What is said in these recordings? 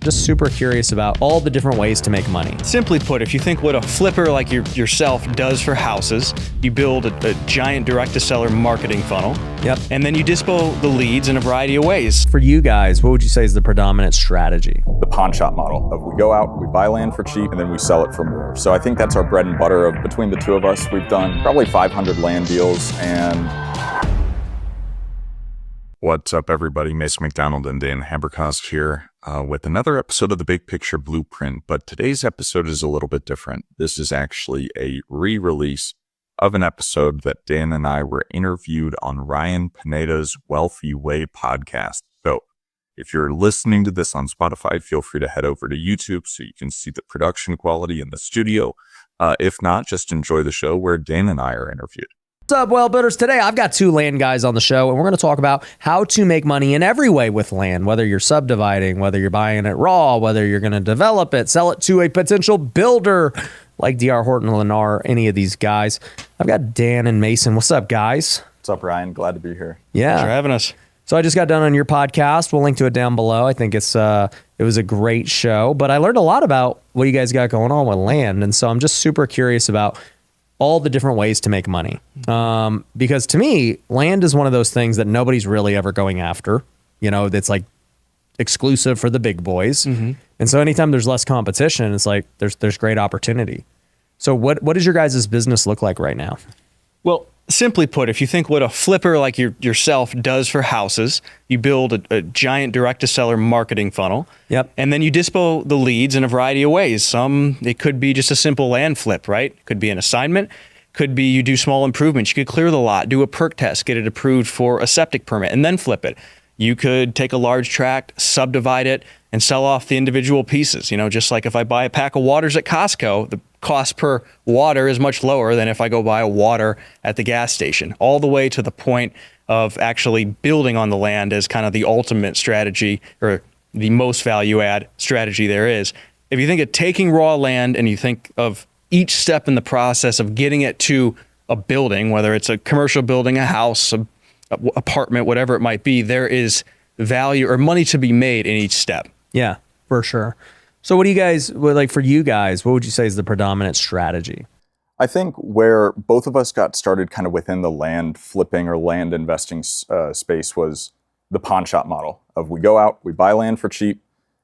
Just super curious about all the different ways to make money. Simply put, if you think what a flipper like yourself does for houses, you build a giant direct-to-seller marketing funnel. Yep. And then you dispo the leads in a variety of ways. For you guys, what would you say is the predominant strategy? The pawn shop model of we go out, we buy land for cheap, and then we sell it for more. So I think that's our bread and butter of between the two of us. We've done probably 500 land deals. And what's up, everybody? Mason McDonald and Dan Haberkost here with another episode of the Big Picture Blueprint. But today's episode is a little bit different. This is actually a re-release of an episode that Dan and I were interviewed on Ryan Pineda's Wealthy Way podcast. So if you're listening to this on Spotify, feel free to head over to YouTube so you can see the production quality in the studio. If not, just enjoy the show where Dan and I are interviewed. What's up, well builders? Today I've got two land guys on the show, and we're going to talk about how to make money in every way with land, whether you're subdividing, whether you're buying it raw, whether you're going to develop it, sell it to a potential builder like D.R. Horton, Lennar, any of these guys. I've got Dan and Mason. What's up, guys? what's up, Ryan? Glad to be here. Yeah. Thanks for having us. So I just got done on your podcast. We'll link to it down below. I think it was a great show, but I learned a lot about what you guys got going on with land. And so I'm just super curious about all the different ways to make money. Because to me, land is one of those things that nobody's really ever going after, that's like exclusive for the big boys. Mm-hmm. And so anytime there's less competition, it's like there's great opportunity. So what does your guys' business look like right now? Well, simply put, if you think what a flipper like yourself does for houses, you build a giant direct-to-seller marketing funnel. Yep. And then you dispo the leads in a variety of ways. It could be just a simple land flip, right? Could be an assignment. Could be you do small improvements. You could clear the lot, do a perk test, get it approved for a septic permit, and then flip it. You could take a large tract, subdivide it, and sell off the individual pieces. Just like if I buy a pack of waters at Costco, the cost per water is much lower than if I go buy a water at the gas station, all the way to the point of actually building on the land as kind of the ultimate strategy or the most value add strategy there is. If you think of taking raw land and you think of each step in the process of getting it to a building, whether it's a commercial building, a house, a apartment, whatever it might be, there is value or money to be made in each step. Yeah, for sure. So what do you guys, for you guys, what would you say is the predominant strategy? I think where both of us got started kind of within the land flipping or land investing space was the pawn shop model of we go out, we buy land for cheap,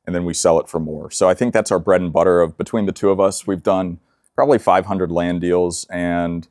and then we sell it for more. So I think that's our bread and butter of between the two of us. We've done probably 500 land deals, and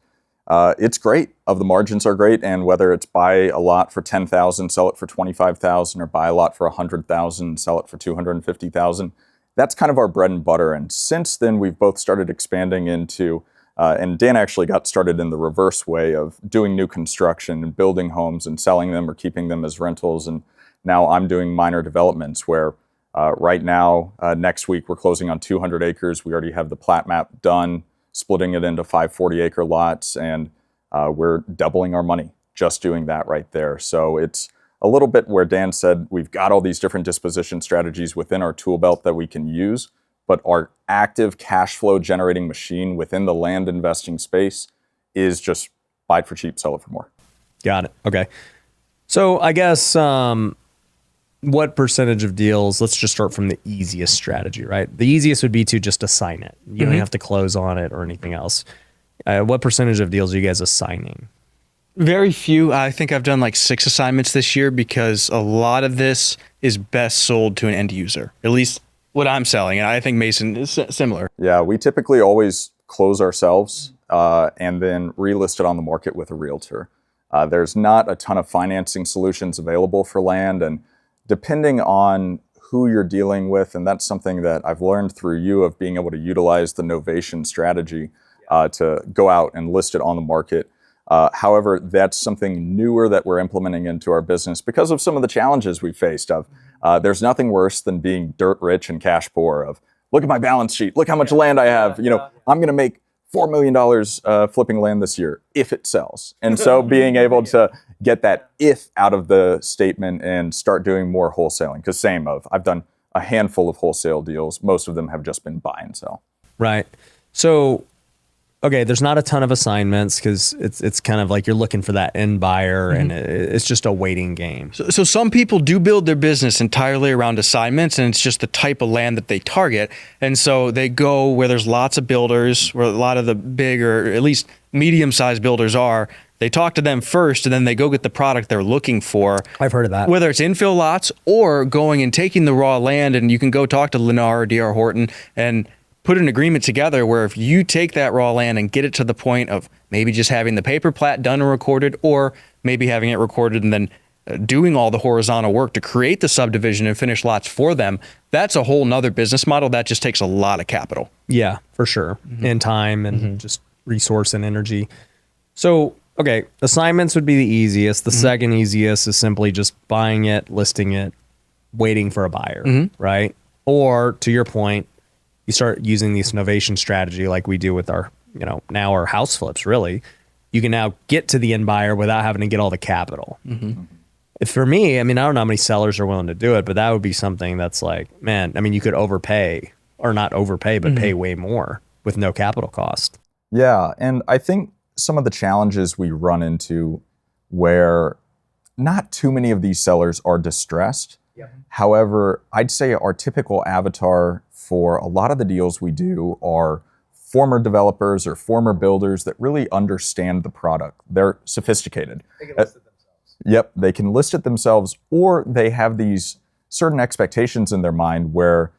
it's great. The margins are great, and whether it's buy a lot for $10,000, sell it for $25,000, or buy a lot for $100,000, sell it for $250,000, that's kind of our bread and butter. And since then, we've both started expanding into, and Dan actually got started in the reverse way of doing new construction and building homes and selling them or keeping them as rentals. And now I'm doing minor developments where right now, next week, we're closing on 200 acres. We already have the plat map done, splitting it into 5 40-acre lots, and we're doubling our money just doing that right there. So it's a little bit where Dan said we've got all these different disposition strategies within our tool belt that we can use, but our active cash flow generating machine within the land investing space is just buy it for cheap, sell it for more. Got it. Okay. So I guess what percentage of deals, let's just start from the easiest strategy, right? The easiest would be to just assign it. You don't have to close on it or anything else. What percentage of deals are you guys assigning? Very few. I think I've done like 6 assignments this year because a lot of this is best sold to an end user, at least what I'm selling. And I think Mason is similar. Yeah, we typically always close ourselves and then relist it on the market with a realtor. There's not a ton of financing solutions available for land, and depending on who you're dealing with, and that's something that I've learned through you of being able to utilize the novation strategy to go out and list it on the market. However, that's something newer that we're implementing into our business because of some of the challenges we faced of there's nothing worse than being dirt rich and cash poor of look at my balance sheet, look how much land I have. I'm going to make $4 million flipping land this year if it sells. And so being able to get that if out of the statement and start doing more wholesaling, because I've done a handful of wholesale deals. Most of them have just been buy and sell. Right. So okay, there's not a ton of assignments because it's kind of like you're looking for that end buyer and it's just a waiting game. So some people do build their business entirely around assignments, and it's just the type of land that they target. And so they go where there's lots of builders, where a lot of the big or at least medium-sized builders are. They talk to them first, and then they go get the product they're looking for. I've heard of that. Whether it's infill lots or going and taking the raw land, and you can go talk to Lennar or D.R. Horton and put an agreement together where if you take that raw land and get it to the point of maybe just having the paper plat done and recorded, or maybe having it recorded and then doing all the horizontal work to create the subdivision and finish lots for them, that's a whole nother business model that just takes a lot of capital. Yeah, for sure. And time and just resource and energy. So, okay, assignments would be the easiest. The second easiest is simply just buying it, listing it, waiting for a buyer, right? Or to your point, you start using this novation strategy like we do with our, now our house flips, really. You can now get to the end buyer without having to get all the capital. For me, I don't know how many sellers are willing to do it, but that would be something that's like, man, you could overpay, or not overpay, but pay way more with no capital cost. Yeah, and I think some of the challenges we run into where not too many of these sellers are distressed. However, I'd say our typical avatar for a lot of the deals we do are former developers or former builders that really understand the product. They're sophisticated. They can list it themselves. Yep, they can list it themselves, or they have these certain expectations in their mind where,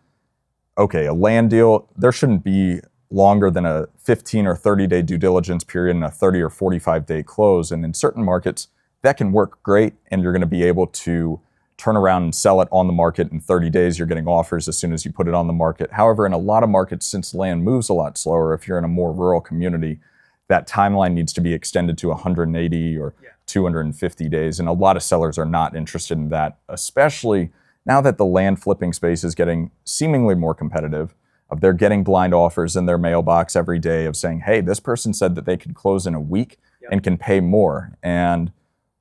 okay, a land deal, there shouldn't be longer than a 15 or 30-day due diligence period and a 30 or 45-day close. And in certain markets, that can work great, and you're going to be able to turn around and sell it on the market in 30 days. You're getting offers as soon as you put it on the market. However, in a lot of markets, since land moves a lot slower, if you're in a more rural community, that timeline needs to be extended to 180 or 250 days. And a lot of sellers are not interested in that, especially now that the land flipping space is getting seemingly more competitive. They're getting blind offers in their mailbox every day of saying, hey, this person said that they could close in a week and can pay more. And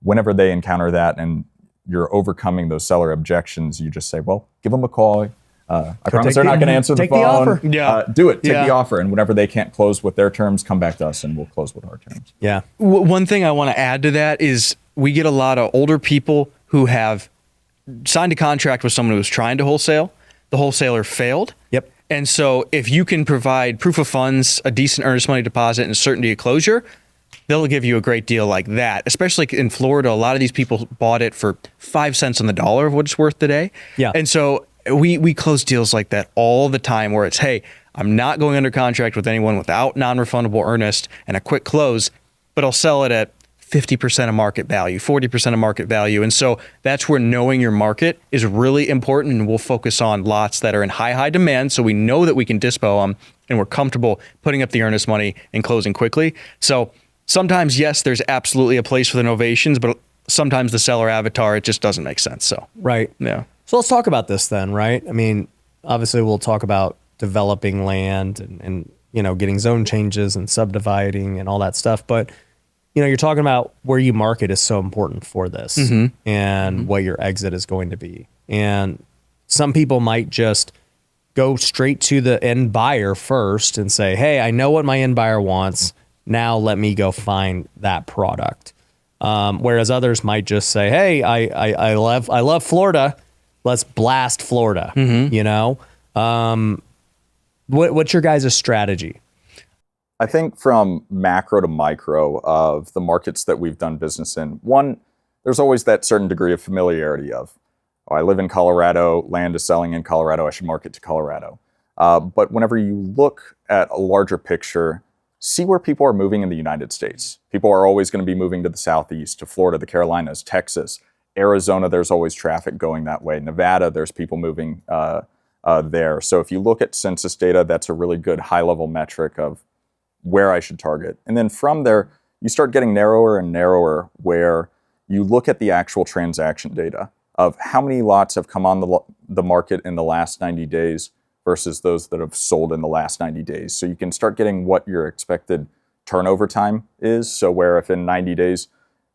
whenever they encounter that and you're overcoming those seller objections, you just say, well, give them a call. I promise they're not going to answer the phone. Take the offer. Do it. Take the offer. And whenever they can't close with their terms, come back to us and we'll close with our terms. Yeah. One thing I want to add to that is we get a lot of older people who have signed a contract with someone who was trying to wholesale. The wholesaler failed. Yep. And so if you can provide proof of funds, a decent earnest money deposit, and certainty of closure, they'll give you a great deal like that. Especially in Florida, a lot of these people bought it for 5 cents on the dollar of what it's worth today. Yeah. And so we close deals like that all the time where it's, hey, I'm not going under contract with anyone without non-refundable earnest and a quick close, but I'll sell it at 50% of market value, 40% of market value. And so that's where knowing your market is really important. And we'll focus on lots that are in high demand. So we know that we can dispo them and we're comfortable putting up the earnest money and closing quickly. So sometimes, yes, there's absolutely a place for the novations, but sometimes the seller avatar, it just doesn't make sense. So, right. Yeah. So let's talk about this then, right? Obviously we'll talk about developing land and getting zone changes and subdividing and all that stuff. But you're talking about where you market is so important for this and what your exit is going to be. And some people might just go straight to the end buyer first and say, hey, I know what my end buyer wants. Now let me go find that product. Whereas others might just say, hey, I love Florida. Let's blast Florida. What's your guys' strategy? I think from macro to micro of the markets that we've done business in, one, there's always that certain degree of familiarity of, oh, I live in Colorado, land is selling in Colorado, I should market to Colorado. But whenever you look at a larger picture, see where people are moving in the United States. People are always going to be moving to the Southeast, to Florida, the Carolinas, Texas, Arizona, there's always traffic going that way. Nevada, there's people moving there. So if you look at census data, that's a really good high-level metric of where I should target. And then from there, you start getting narrower and narrower where you look at the actual transaction data of how many lots have come on the market in the last 90 days versus those that have sold in the last 90 days. So you can start getting what your expected turnover time is. So where if in 90 days,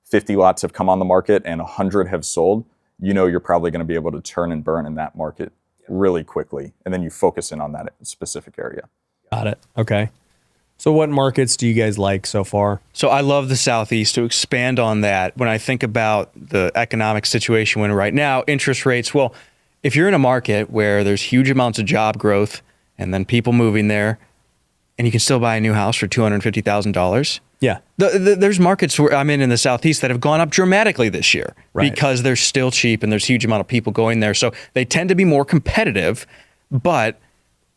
50 lots have come on the market and 100 have sold, you're probably going to be able to turn and burn in that market really quickly. And then you focus in on that specific area. Got it. Okay. So what markets do you guys like so far? So I love the Southeast. To expand on that, when I think about the economic situation when right now, interest rates, well, if you're in a market where there's huge amounts of job growth and then people moving there, and you can still buy a new house for $250,000. Yeah. There's markets where I'm in the Southeast that have gone up dramatically this year because they're still cheap and there's a huge amount of people going there. So they tend to be more competitive, but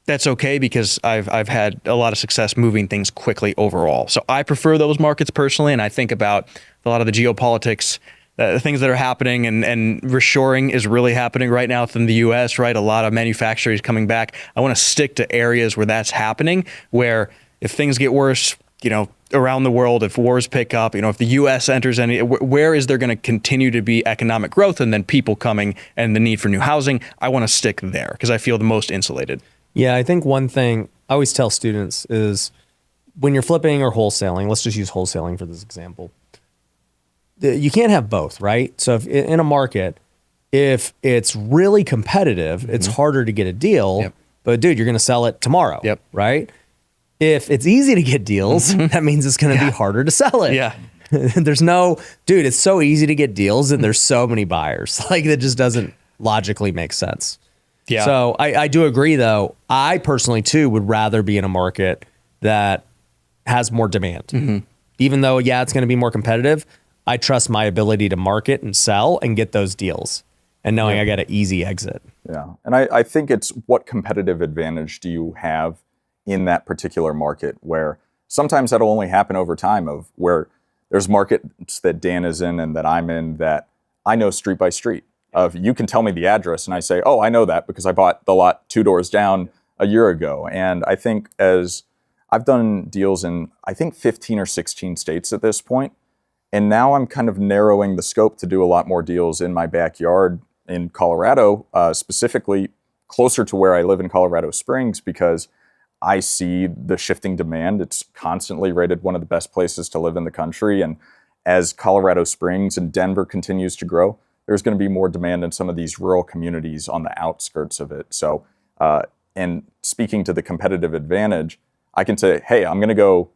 that's okay because I've had a lot of success moving things quickly overall. So I prefer those markets personally, and I think about a lot of the geopolitics, the things that are happening, and reshoring is really happening right now within the U.S., right? A lot of manufacturers coming back. I want to stick to areas where that's happening, where if things get worse, around the world, if wars pick up, if the U.S. enters where is there going to continue to be economic growth and then people coming and the need for new housing? I want to stick there because I feel the most insulated. Yeah, I think one thing I always tell students is when you're flipping or wholesaling, let's just use wholesaling for this example. You can't have both, right? So if in a market, if it's really competitive, it's harder to get a deal. Yep. But dude, you're going to sell it tomorrow, Yep. right? If it's easy to get deals, that means it's going to be harder to sell it. Yeah. It's so easy to get deals and there's so many buyers. Like that just doesn't logically make sense. Yeah. So I do agree though. I personally too would rather be in a market that has more demand. Even though, it's going to be more competitive, I trust my ability to market and sell and get those deals and knowing I got an easy exit. Yeah. And I think it's what competitive advantage do you have in that particular market, where sometimes that'll only happen over time, of where there's markets that Dan is in and that I'm in that I know street by street. Of you can tell me the address and I say, oh, I know that because I bought the lot 2 doors down a year ago. And I think as I've done deals in, I think 15 or 16 states at this point. And now I'm kind of narrowing the scope to do a lot more deals in my backyard in Colorado, specifically closer to where I live in Colorado Springs, because I see the shifting demand. It's constantly rated one of the best places to live in the country. And as Colorado Springs and Denver continues to grow, there's going to be more demand in some of these rural communities on the outskirts of it. So, and speaking to the competitive advantage, I can say, hey, I'm going to go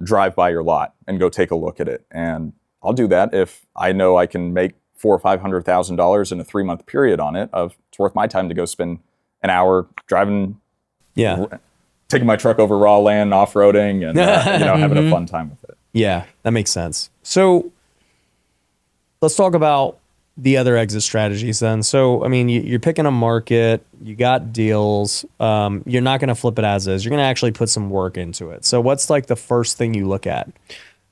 drive by your lot and go take a look at it. And I'll do that if I know I can make $400,000 or $500,000 in a 3-month period on it. It's worth my time to go spend an hour driving, taking my truck over raw land, off-roading, and having a fun time with it. Yeah, that makes sense. So let's talk about the other exit strategies then. So, I mean, you're picking a market, you got deals, you're not going to flip it as is. You're going to actually put some work into it. So what's like the first thing you look at?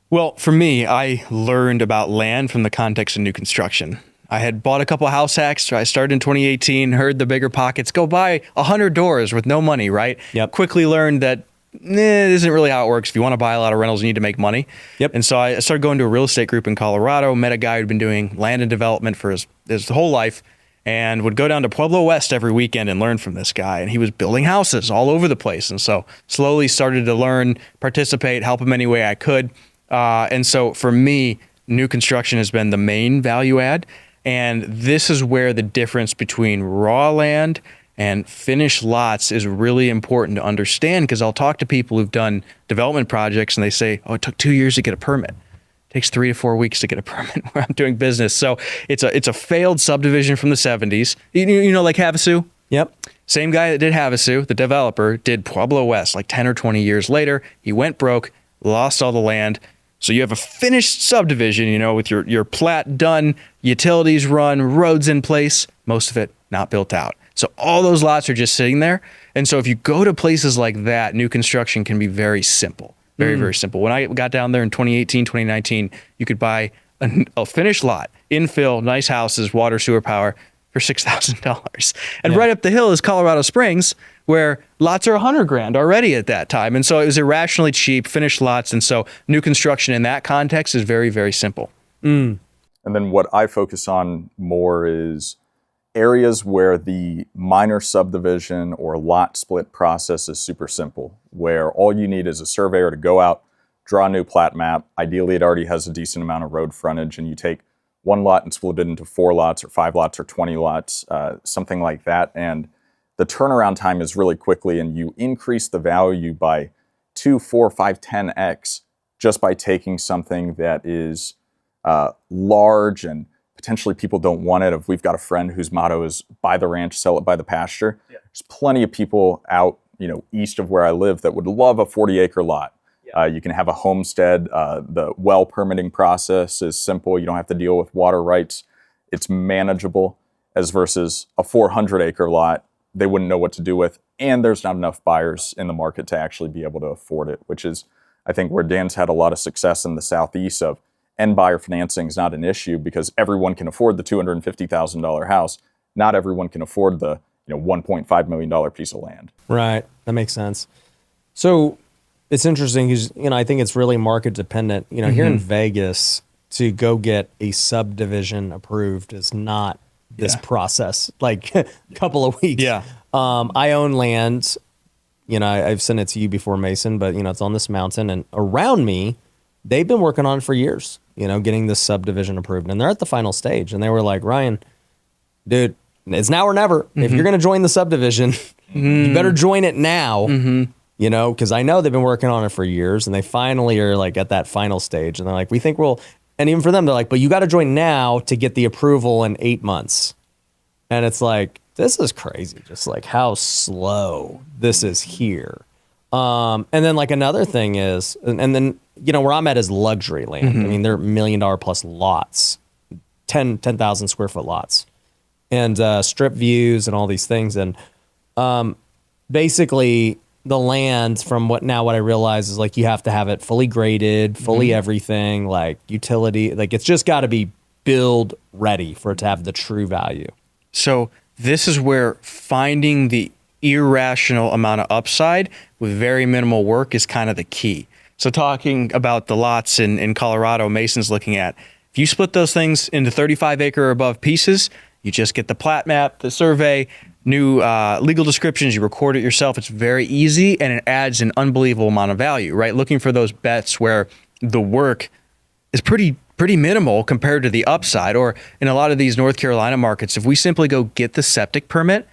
Well, for me, I learned about land from the context of new construction. I had bought a couple of house hacks. I started in 2018, heard the bigger pockets, go buy 100 doors with no money, right? Yep. Quickly learned that it isn't really how it works. If you want to buy a lot of rentals, you need to make money. Yep. And so I started going to a real estate group in Colorado, met a guy who'd been doing land and development for his whole life, and would go down to Pueblo West every weekend and learn from this guy. And he was building houses all over the place. And so slowly started to learn, participate, help him any way I could. And so for me, new construction has been the main value add. And this is where the difference between raw land and finished lots is really important to understand, because I'll talk to people who've done development projects and they say, oh, it took 2 years to get a permit. It takes 3 to 4 weeks to get a permit where I'm doing business. So it's a failed subdivision from the 70s. You know, like Havasu? Yep. Same guy that did Havasu, the developer, did Pueblo West like 10 or 20 years later. He went broke, lost all the land. So you have a finished subdivision, with your plat done, utilities run, roads in place, most of it not built out. So all those lots are just sitting there. And so if you go to places like that, new construction can be very simple, very, very simple. When I got down there in 2018, 2019, you could buy a finished lot, infill, nice houses, water, sewer, power for $6,000. And right up the hill is Colorado Springs, where lots are $100,000 already at that time. And so it was irrationally cheap, finished lots. And so new construction in that context is very, very simple. And then what I focus on more is areas where the minor subdivision or lot split process is super simple, where all you need is a surveyor to go out, draw a new plat map. Ideally, it already has a decent amount of road frontage, and you take one lot and split it into 4 lots or 5 lots or 20 lots, something like that. And the turnaround time is really quickly, and you increase the value by 2, 4, 5, 10x just by taking something that is large and potentially people don't want it. If we've got a friend whose motto is buy the ranch, sell it by the pasture, there's plenty of people out, east of where I live that would love a 40-acre lot. You can have a homestead. The well permitting process is simple. You don't have to deal with water rights. It's manageable, as versus a 400-acre lot they wouldn't know what to do with, and there's not enough buyers in the market to actually be able to afford it, which is, I think, where Dan's had a lot of success in the Southeast of end buyer financing is not an issue because everyone can afford the $250,000 house. Not everyone can afford the $1.5 million piece of land. Right. That makes sense. So it's interesting because, I think it's really market dependent. Here in Vegas, to go get a subdivision approved is not this process, like a couple of weeks. Yeah. I own land, I've sent it to you before, Mason, but it's on this mountain, and around me, they've been working on it for years, getting this subdivision approved, and they're at the final stage. And they were like, Ryan, dude, it's now or never. If you're going to join the subdivision, you better join it now, because I know they've been working on it for years, and they finally are like at that final stage. And they're like, we think and even for them, they're like, but you got to join now to get the approval in 8 months. And it's like, this is crazy. Just like how slow this is here. And then like another thing is, and then, where I'm at is luxury land. I mean, they're $1 million plus lots, 10,000 square foot lots, and strip views and all these things. And basically the land, from what I realize, is like you have to have it fully graded, fully everything, like utility, like it's just got to be build ready for it to have the true value. So this is where finding the irrational amount of upside with very minimal work is kind of the key. So talking about the lots in Colorado, Mason's looking at, if you split those things into 35 acre or above pieces, you just get the plat map, the survey, new legal descriptions, you record it yourself. It's very easy, and it adds an unbelievable amount of value, right? Looking for those bets where the work is pretty minimal compared to the upside. Or in a lot of these North Carolina markets, if we simply go get the septic permit,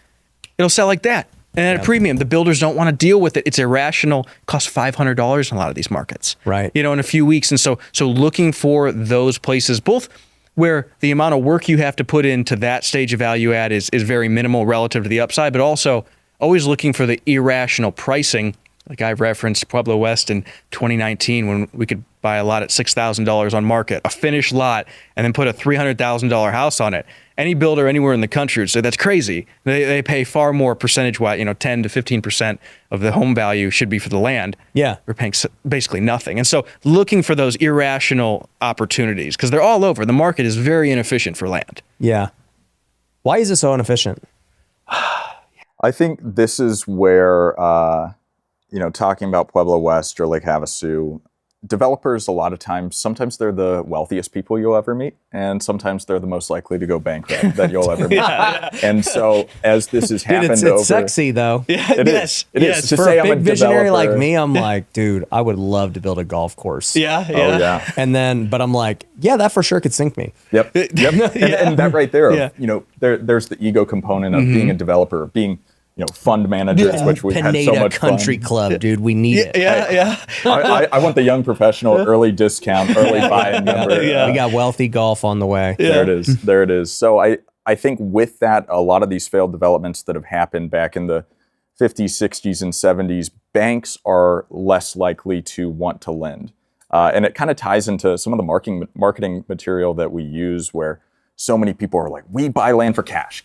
it'll sell like that. And at a premium, the builders don't want to deal with it. It's irrational. Costs $500 in a lot of these markets, right? In a few weeks. And so looking for those places, both where the amount of work you have to put into that stage of value add is very minimal relative to the upside, but also always looking for the irrational pricing. Like I referenced Pueblo West in 2019 when we could buy a lot at $6,000 on market, a finished lot, and then put a $300,000 house on it. Any builder anywhere in the country would say that's crazy. They pay far more percentage-wise, 10 to 15% of the home value should be for the land. Yeah. We're paying basically nothing. And so looking for those irrational opportunities, because they're all over. The market is very inefficient for land. Yeah. Why is it so inefficient? I think this is where, talking about Pueblo West or Lake Havasu, developers, a lot of times, sometimes they're the wealthiest people you'll ever meet, and sometimes they're the most likely to go bankrupt that you'll ever meet. And so, as this has happened, it's sexy though. Yeah, it yes, is. It yes. is. To For say a I'm big visionary developer, like me, I'm like, dude, I would love to build a golf course. Yeah, yeah. Oh yeah. And then, but I'm like, yeah, that for sure could sink me. Yep. And that right there, Yeah. there's the ego component of being a developer, being fund managers, which we've had so much Country fun. Club, dude, we need it. Yeah. I want the young professional early discount, early buy-in number. Yeah. We got wealthy golf on the way. There it is. There it is. So I think with that, a lot of these failed developments that have happened back in the 50s, 60s, and 70s, banks are less likely to want to lend. And it kind of ties into some of the marketing material that we use, where so many people are like, we buy land for cash.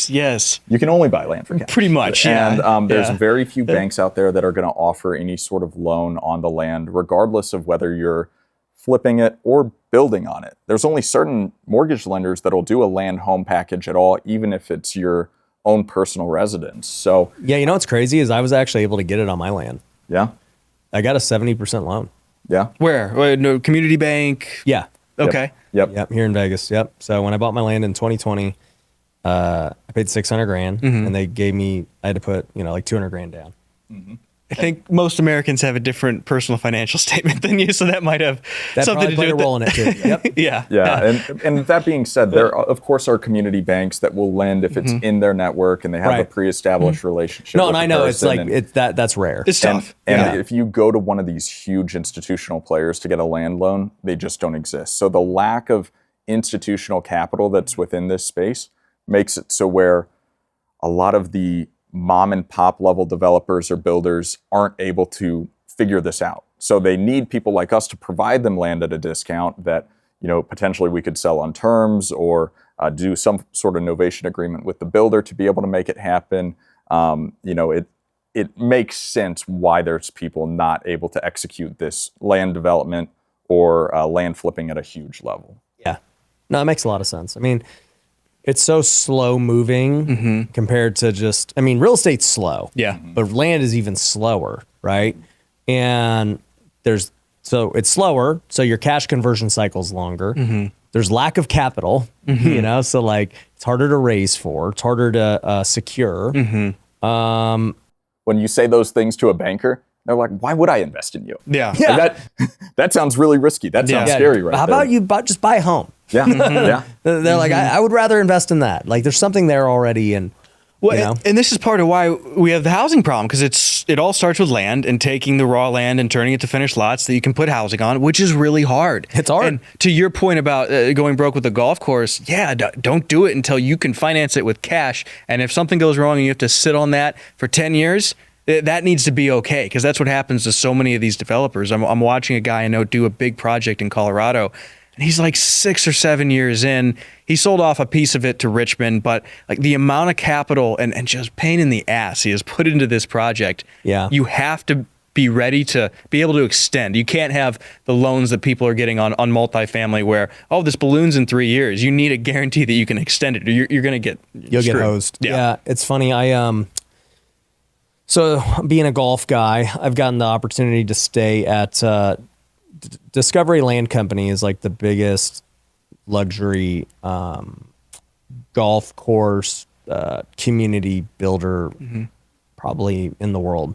Yes. You can only buy land for cash. Pretty much, yeah. And there's very few banks out there that are going to offer any sort of loan on the land, regardless of whether you're flipping it or building on it. There's only certain mortgage lenders that'll do a land home package at all, even if it's your own personal residence. So Yeah, what's crazy is I was actually able to get it on my land. yeah, I got a 70% loan. yeah. Where? No, community bank? Yeah. Okay. Yep. Here in Vegas. Yep. So when I bought my land in 2020, I paid $600,000 and they gave me, I had to put, like $200,000 down. I think most Americans have a different personal financial statement than you, so that might have That something probably to do played a with role in it too. Yep. Yeah. And that being said, there of course are community banks that will lend if it's in their network and they have a Right. pre-established relationship. No, with and I the know it's person, like and, that's rare. It's tough. and if you go to one of these huge institutional players to get a land loan, they just don't exist. So the lack of institutional capital that's within this space makes it so where a lot of the mom and pop level developers or builders aren't able to figure this out. So they need people like us to provide them land at a discount that, potentially we could sell on terms or do some sort of novation agreement with the builder to be able to make it happen. It makes sense why there's people not able to execute this land development or land flipping at a huge level. Yeah. No, it makes a lot of sense. I mean, it's so slow moving compared to real estate's slow. Yeah. But land is even slower, right? And so it's slower, so your cash conversion cycle's longer. There's lack of capital, so like it's harder to raise for, it's harder to secure. When you say those things to a banker, they're like, why would I invest in you? Yeah. Like that sounds really risky. That sounds scary, right? How about you just buy a home? Yeah. Yeah. They're like, I would rather invest in that. Like there's something there already. And and this is part of why we have the housing problem, because it all starts with land and taking the raw land and turning it to finished lots that you can put housing on, which is really hard. It's hard. And to your point about going broke with the golf course, don't do it until you can finance it with cash. And if something goes wrong and you have to sit on that for 10 years, that needs to be okay, because that's what happens to so many of these developers. I'm watching a guy I know do a big project in Colorado, and he's like 6 or 7 years in. He sold off a piece of it to Richmond, but like the amount of capital and just pain in the ass he has put into this project, you have to be ready to be able to extend. You can't have the loans that people are getting on multifamily where, this balloons in 3 years. You need a guarantee that you can extend it, or you're going to get You'll screwed. get hosed. Yeah. It's funny. So being a golf guy, I've gotten the opportunity to stay at Discovery Land Company is like the biggest luxury golf course community builder probably in the world.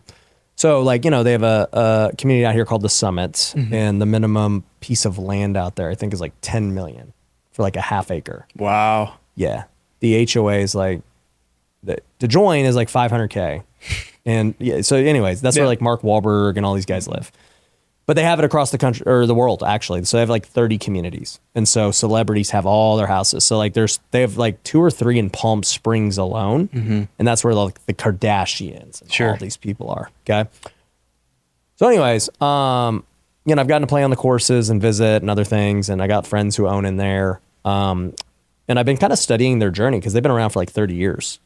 So like, they have a community out here called the Summit, and the minimum piece of land out there I think is like 10 million for like a half acre. Wow. Yeah. The HOA is like, to join is like 500K. And so anyways, that's where like Mark Wahlberg and all these guys live. But they have it across the country or the world, actually. So they have like 30 communities. And so celebrities have all their houses. So like they have like 2 or 3 in Palm Springs alone. And that's where like the Kardashians and all these people are. Okay. So anyways, I've gotten to play on the courses and visit and other things. And I got friends who own in there. And I've been kind of studying their journey because they've been around for like 30 years.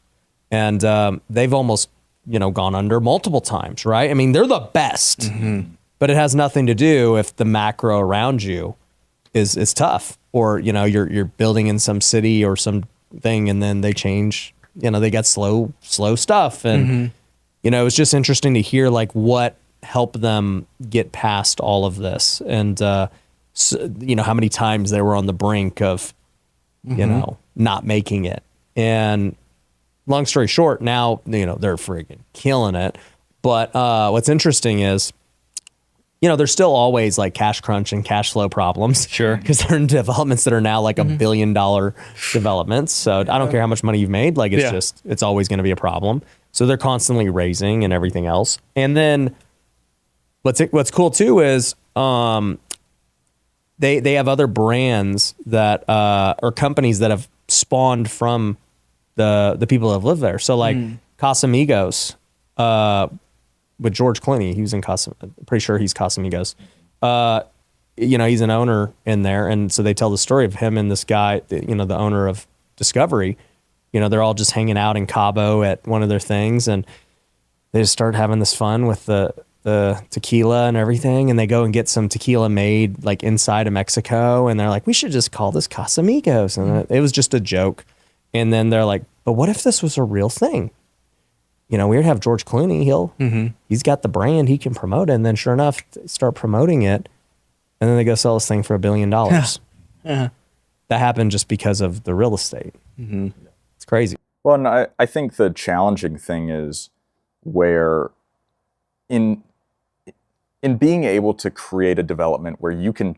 And they've almost, gone under multiple times, right? I mean, they're the best. But it has nothing to do if the macro around you is tough, or you're building in some city or some thing, and then they change. They get slow stuff, and it was just interesting to hear like what helped them get past all of this, and how many times they were on the brink of not making it. And long story short, now they're freaking killing it. But what's interesting is, there's still always like cash crunch and cash flow problems. Sure. Because they're in developments that are now like $1 billion developments. So I don't care how much money you've made. Like it's always going to be a problem. So they're constantly raising and everything else. And then what's cool too is they have other brands that or companies that have spawned from the people that have lived there. So like Casamigos, with George Clooney, he was in pretty sure he's Casamigos. He's an owner in there. And so they tell the story of him and this guy, the owner of Discovery. They're all just hanging out in Cabo at one of their things, and they just start having this fun with the tequila and everything. And they go and get some tequila made like inside of Mexico. And they're like, we should just call this Casamigos. And it was just a joke. And then they're like, but what if this was a real thing? We'd have George Clooney. He's got the brand, he can promote it. And then sure enough, start promoting it. And then they go sell this thing for $1 billion. That happened just because of the real estate. It's crazy. Well, and I think the challenging thing is where in being able to create a development where you can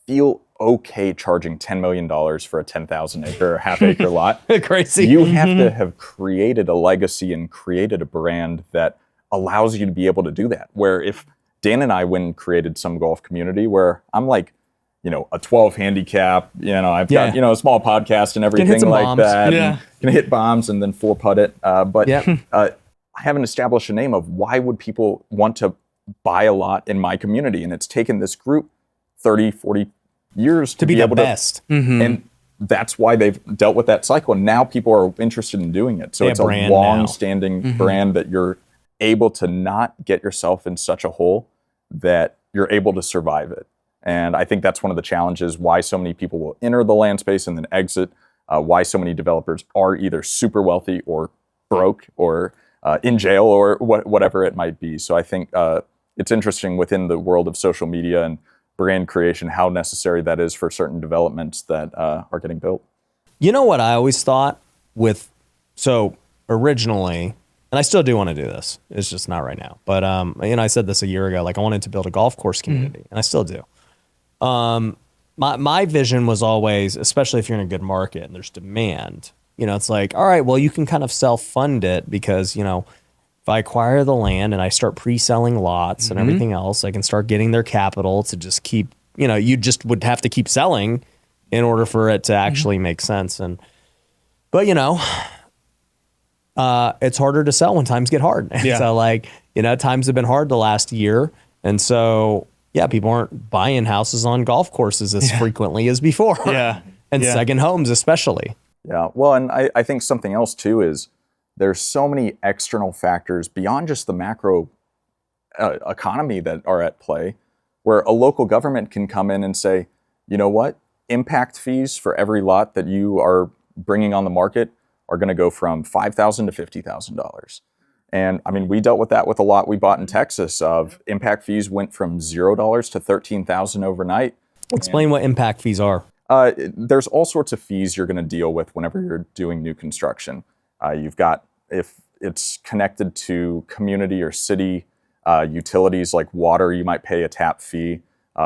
feel okay charging $10 million for a 10,000 acre or half acre lot, Crazy. you have to have created a legacy and created a brand that allows you to be able to do that. Where if Dan and I went and created some golf community where I'm like, a 12 handicap, I've got, a small podcast and everything like bombs. that. Yeah. Can hit bombs and then 4-putt it. But I haven't established a name of why would people want to buy a lot in my community. And it's taken this group 30, 40 years to be the able best. And that's why they've dealt with that cycle. And now people are interested in doing it. So They it's have a brand now. long-standing brand that you're able to not get yourself in such a hole that you're able to survive it. And I think that's one of the challenges why so many people will enter the land space and then exit, why so many developers are either super wealthy or broke or in jail or whatever it might be. So I think it's interesting within the world of social media and brand creation, how necessary that is for certain developments that are getting built. You know what I always thought so originally, and I still do want to do this, it's just not right now. But, I said this a year ago, like I wanted to build a golf course community, and I still do. My vision was always, especially if you're in a good market and there's demand, it's like, all right, well, you can kind of self-fund it because, if I acquire the land and I start pre-selling lots and everything else, I can start getting their capital to just keep, you just would have to keep selling in order for it to actually make sense. But it's harder to sell when times get hard. Yeah. So times have been hard the last year. And so, people aren't buying houses on golf courses as frequently as before. Yeah. And second homes especially. Yeah. Well, and I think something else too is there's so many external factors beyond just the macro economy that are at play, where a local government can come in and say, you know what, impact fees for every lot that you are bringing on the market are going to go from $5,000 to $50,000. And I mean, we dealt with that with a lot we bought in Texas of impact fees went from $0 to $13,000 overnight. Explain what impact fees are. There's all sorts of fees you're going to deal with whenever you're doing new construction. You've got, if it's connected to community or city utilities like water, you might pay a tap fee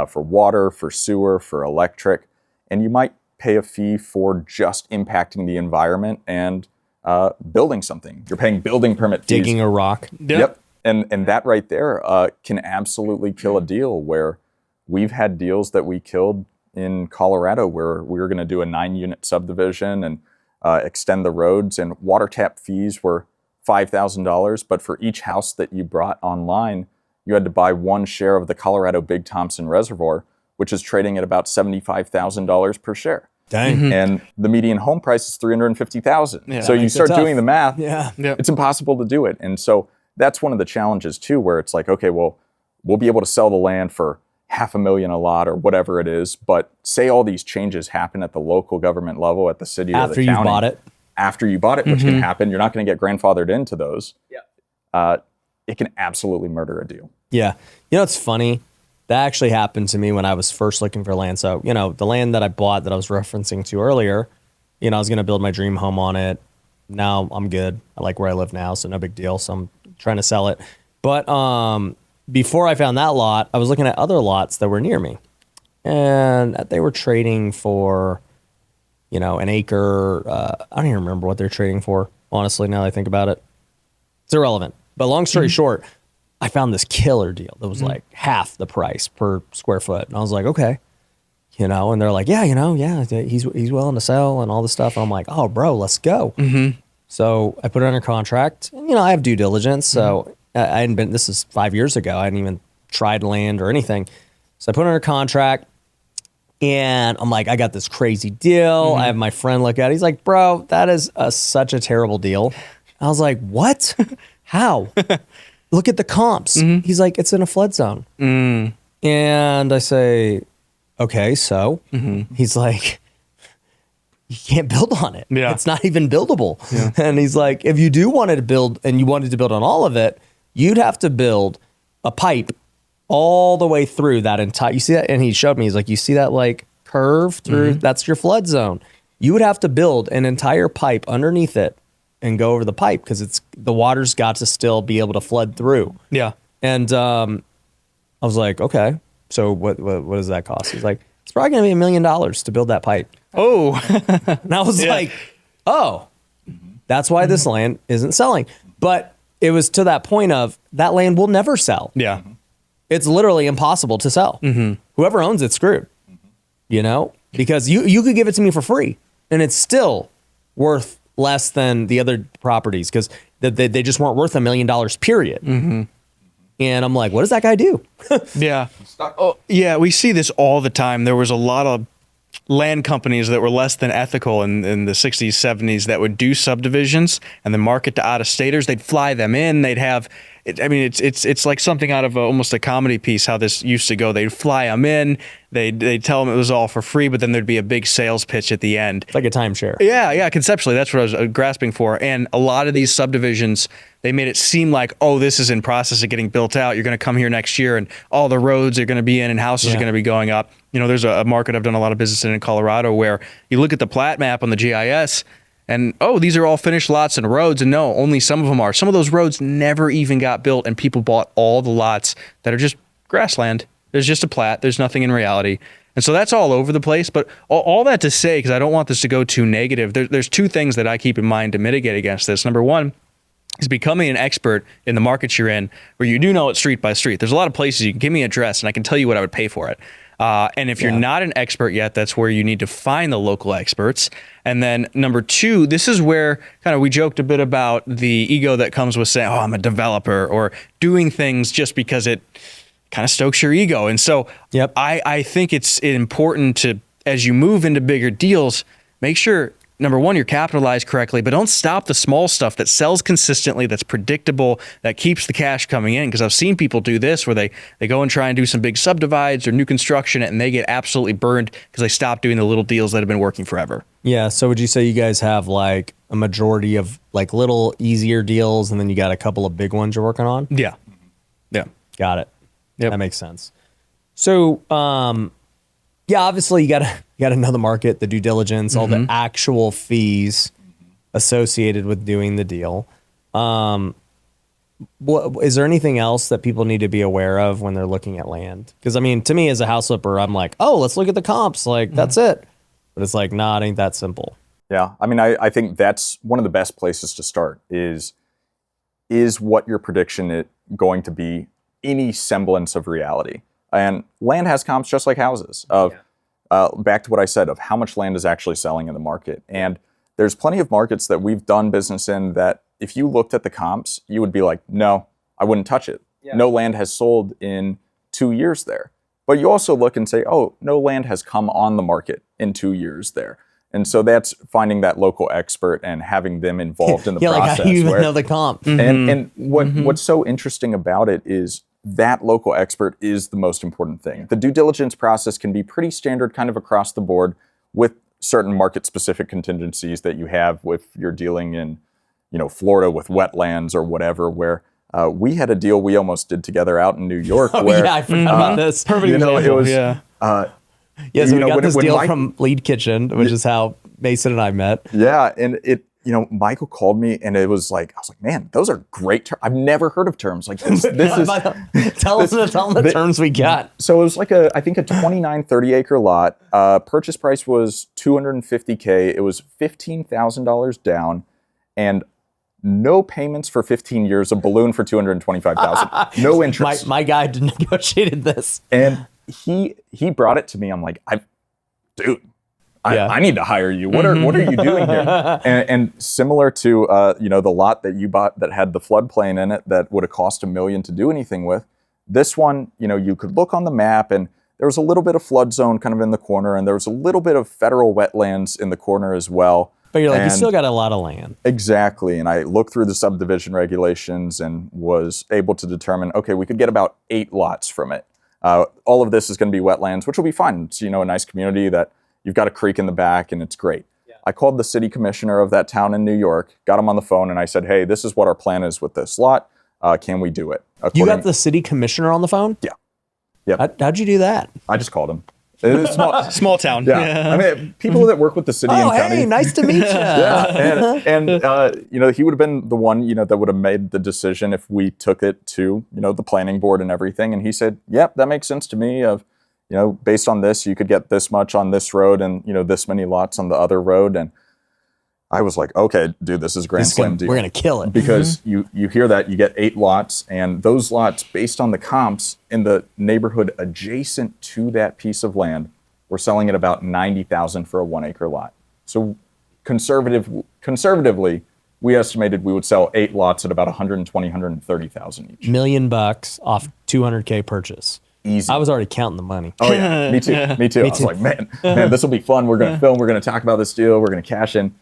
for water, for sewer, for electric, and you might pay a fee for just impacting the environment and building something. You're paying building permit fees. Digging a rock. Yep. And that right there can absolutely kill a deal, where we've had deals that we killed in Colorado where we were going to do a 9-unit subdivision and extend the roads, and water tap fees were $5,000. But for each house that you brought online, you had to buy one share of the Colorado Big Thompson Reservoir, which is trading at about $75,000 per share. Dang. And the median home price is $350,000. Yeah, So you makes it start tough. doing the math. Yeah. Yep. It's impossible to do it. And so that's one of the challenges too, where it's like, okay, well, we'll be able to sell the land for $500,000 a lot or whatever it is. But say all these changes happen at the local government level, at the city or After the you county. bought it. After you bought it, which can happen, you're not going to get grandfathered into those. It can absolutely murder a deal. Yeah. It's funny. That actually happened to me when I was first looking for land. So, the land that I bought that I was referencing to earlier, I was going to build my dream home on it. Now I'm good. I like where I live now, so no big deal. So I'm trying to sell it. But before I found that lot, I was looking at other lots that were near me. And they were trading for, an acre. I don't even remember what they're trading for, honestly, now that I think about it. It's irrelevant. But long story short, I found this killer deal that was like half the price per square foot. And I was like, okay, and they're like, yeah, he's willing to sell and all this stuff. And I'm like, oh, bro, let's go. So I put it under contract. And, I have due diligence. So I hadn't been, this is 5 years ago. I hadn't even tried land or anything. So I put it under contract. And I'm like, I got this crazy deal. I have my friend look at it. He's like, bro, that is such a terrible deal. I was like, what? How? Look at the comps. He's like, it's in a flood zone. And I say, okay, so he's like, you can't build on it. Yeah. It's not even buildable. Yeah. And he's like, if you do want to build and you wanted to build on all of it, you'd have to build a pipe all the way through that entire, you see that? And he showed me, he's like, you see that like curve through, that's your flood zone. You would have to build an entire pipe underneath it and go over the pipe because the water's got to still be able to flood through. Yeah. And I was like, okay, so what does that cost? He's like, it's probably going to be $1 million to build that pipe. Oh, And I was like, oh, that's why this land isn't selling. But it was to that point of that land will never sell. yeah. It's literally impossible to sell. Whoever owns it's screwed, you know, because you could give it to me for free and it's still worth less than the other properties because they just weren't worth $1 million, period. And I'm like, what does that guy do? Yeah. Oh, yeah. We see this all the time. There was a lot of land companies that were less than ethical in the 60s, 70s that would do subdivisions and then market to out-of-staters. They'd fly them in. They'd have, it's like something out of almost a comedy piece, how this used to go. They'd fly them in. They'd tell them it was all for free, but then there'd be a big sales pitch at the end. It's like a timeshare. Yeah, conceptually, that's what I was grasping for. And a lot of these subdivisions, they made it seem like, oh, this is in process of getting built out. You're going to come here next year and all the roads are going to be in and houses are going to be going up. You know, there's a market I've done a lot of business in Colorado where you look at the plat map on the GIS and, oh, these are all finished lots and roads. And no, only some of them are. Some of those roads never even got built and people bought all the lots that are just grassland. There's just a plat. There's nothing in reality. And so that's all over the place. But all that to say, because I don't want this to go too negative, there's two things that I keep in mind to mitigate against this. Number one is becoming an expert in the markets you're in, where you do know it street by street. There's a lot of places you can give me an address and I can tell you what I would pay for it. And if you're not an expert yet, that's where you need to find the local experts. And then number two, this is where kind of we joked a bit about the ego that comes with saying, oh, I'm a developer, or doing things just because it kind of stokes your ego. And so I think it's important to, as you move into bigger deals, make sure, number one, you're capitalized correctly, but don't stop the small stuff that sells consistently, that's predictable, that keeps the cash coming in. Because I've seen people do this where they go and try and do some big subdivides or new construction and they get absolutely burned because they stop doing the little deals that have been working forever. Yeah. So would you say you guys have like a majority of like little easier deals and then you got a couple of big ones you're working on? Yeah. Yeah. Got it. Yep. That makes sense. So, obviously you got to know the market, the due diligence, all the actual fees associated with doing the deal. Is there anything else that people need to be aware of when they're looking at land? Because I mean, to me as a house flipper, I'm like, oh, let's look at the comps. Like that's it. But it's like, nah, it ain't that simple. Yeah, I mean, I think that's one of the best places to start is what your prediction is going to be any semblance of reality. And land has comps just like houses of, back to what I said of how much land is actually selling in the market. And there's plenty of markets that we've done business in that if you looked at the comps, you would be like, no, I wouldn't touch it. Yeah. No land has sold in 2 years there. But you also look and say, oh, no land has come on the market in 2 years there. And so that's finding that local expert and having them involved in the process. Like how you even know the comp. And what's so interesting about it is that local expert is the most important thing. The due diligence process can be pretty standard kind of across the board with certain market-specific contingencies that you have if you're dealing in, Florida with wetlands or whatever, where we had a deal we almost did together out in New York. Where, I forgot about this. Perfect example. It was, so we got this deal from Lead Kitchen, which is how Mason and I met. Yeah, and Michael called me and I was like, man, those are great terms. I've never heard of terms like this. Tell them the terms we got. So it was like I think a 29, 30 acre lot. Purchase price was $250K. It was $15,000 down and no payments for 15 years, a balloon for $225,000. No interest. My guy negotiated this. And he brought it to me. I'm like, dude, I need to hire you. What are you doing here? And similar to the lot that you bought that had the floodplain in it that would have cost $1 million to do anything with. This one, you could look on the map and there was a little bit of flood zone kind of in the corner and there was a little bit of federal wetlands in the corner as well. But you're like, you still got a lot of land. Exactly. And I looked through the subdivision regulations and was able to determine, okay, we could get about 8 lots from it. All of this is going to be wetlands, which will be fine. It's, a nice community that you've got a creek in the back and it's great. Yeah. I called the city commissioner of that town in New York, got him on the phone and I said, hey, this is what our plan is with this lot. Can we do it? You got the city commissioner on the phone? Yeah. Yep. How'd you do that? I just called him. It's Small town. Yeah. I mean, people that work with the city and county. Hey, nice to meet you. Yeah, and he would have been the one, that would have made the decision if we took it to, the planning board and everything. And he said, "Yep, that makes sense to me. Of, based on this, you could get this much on this road, and this many lots on the other road." And I was like, "Okay, dude, this is a grand slam deal. We're gonna kill it." Because you hear that you get 8 lots, and those lots, based on the comps in the neighborhood adjacent to that piece of land, we're selling at about $90,000 for a 1 acre lot. So conservatively, we estimated we would sell 8 lots at about $120,000, $130,000 each. $1 million off $200K purchase. Easy. I was already counting the money. Oh yeah, me too. I was like, man, this will be fun. We're gonna film. We're gonna talk about this deal. We're gonna cash in.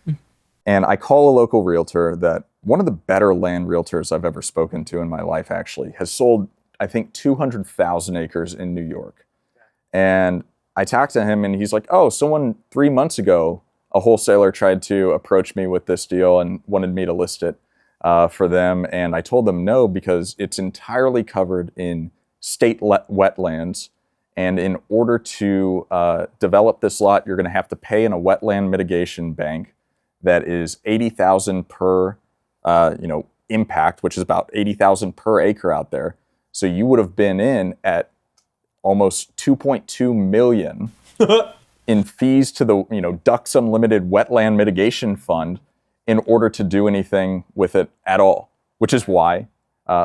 And I call a local realtor that one of the better land realtors I've ever spoken to in my life actually has sold, I think, 200,000 acres in New York. And I talked to him and he's like, "Oh, someone 3 months ago, a wholesaler tried to approach me with this deal and wanted me to list it for them." And I told them no, because it's entirely covered in state wetlands. And in order to develop this lot, you're gonna have to pay in a wetland mitigation bank that is $80,000 per, impact, which is about $80,000 per acre out there. So you would have been in at almost $2.2 million in fees to the, Ducks Unlimited Wetland Mitigation Fund in order to do anything with it at all, which is why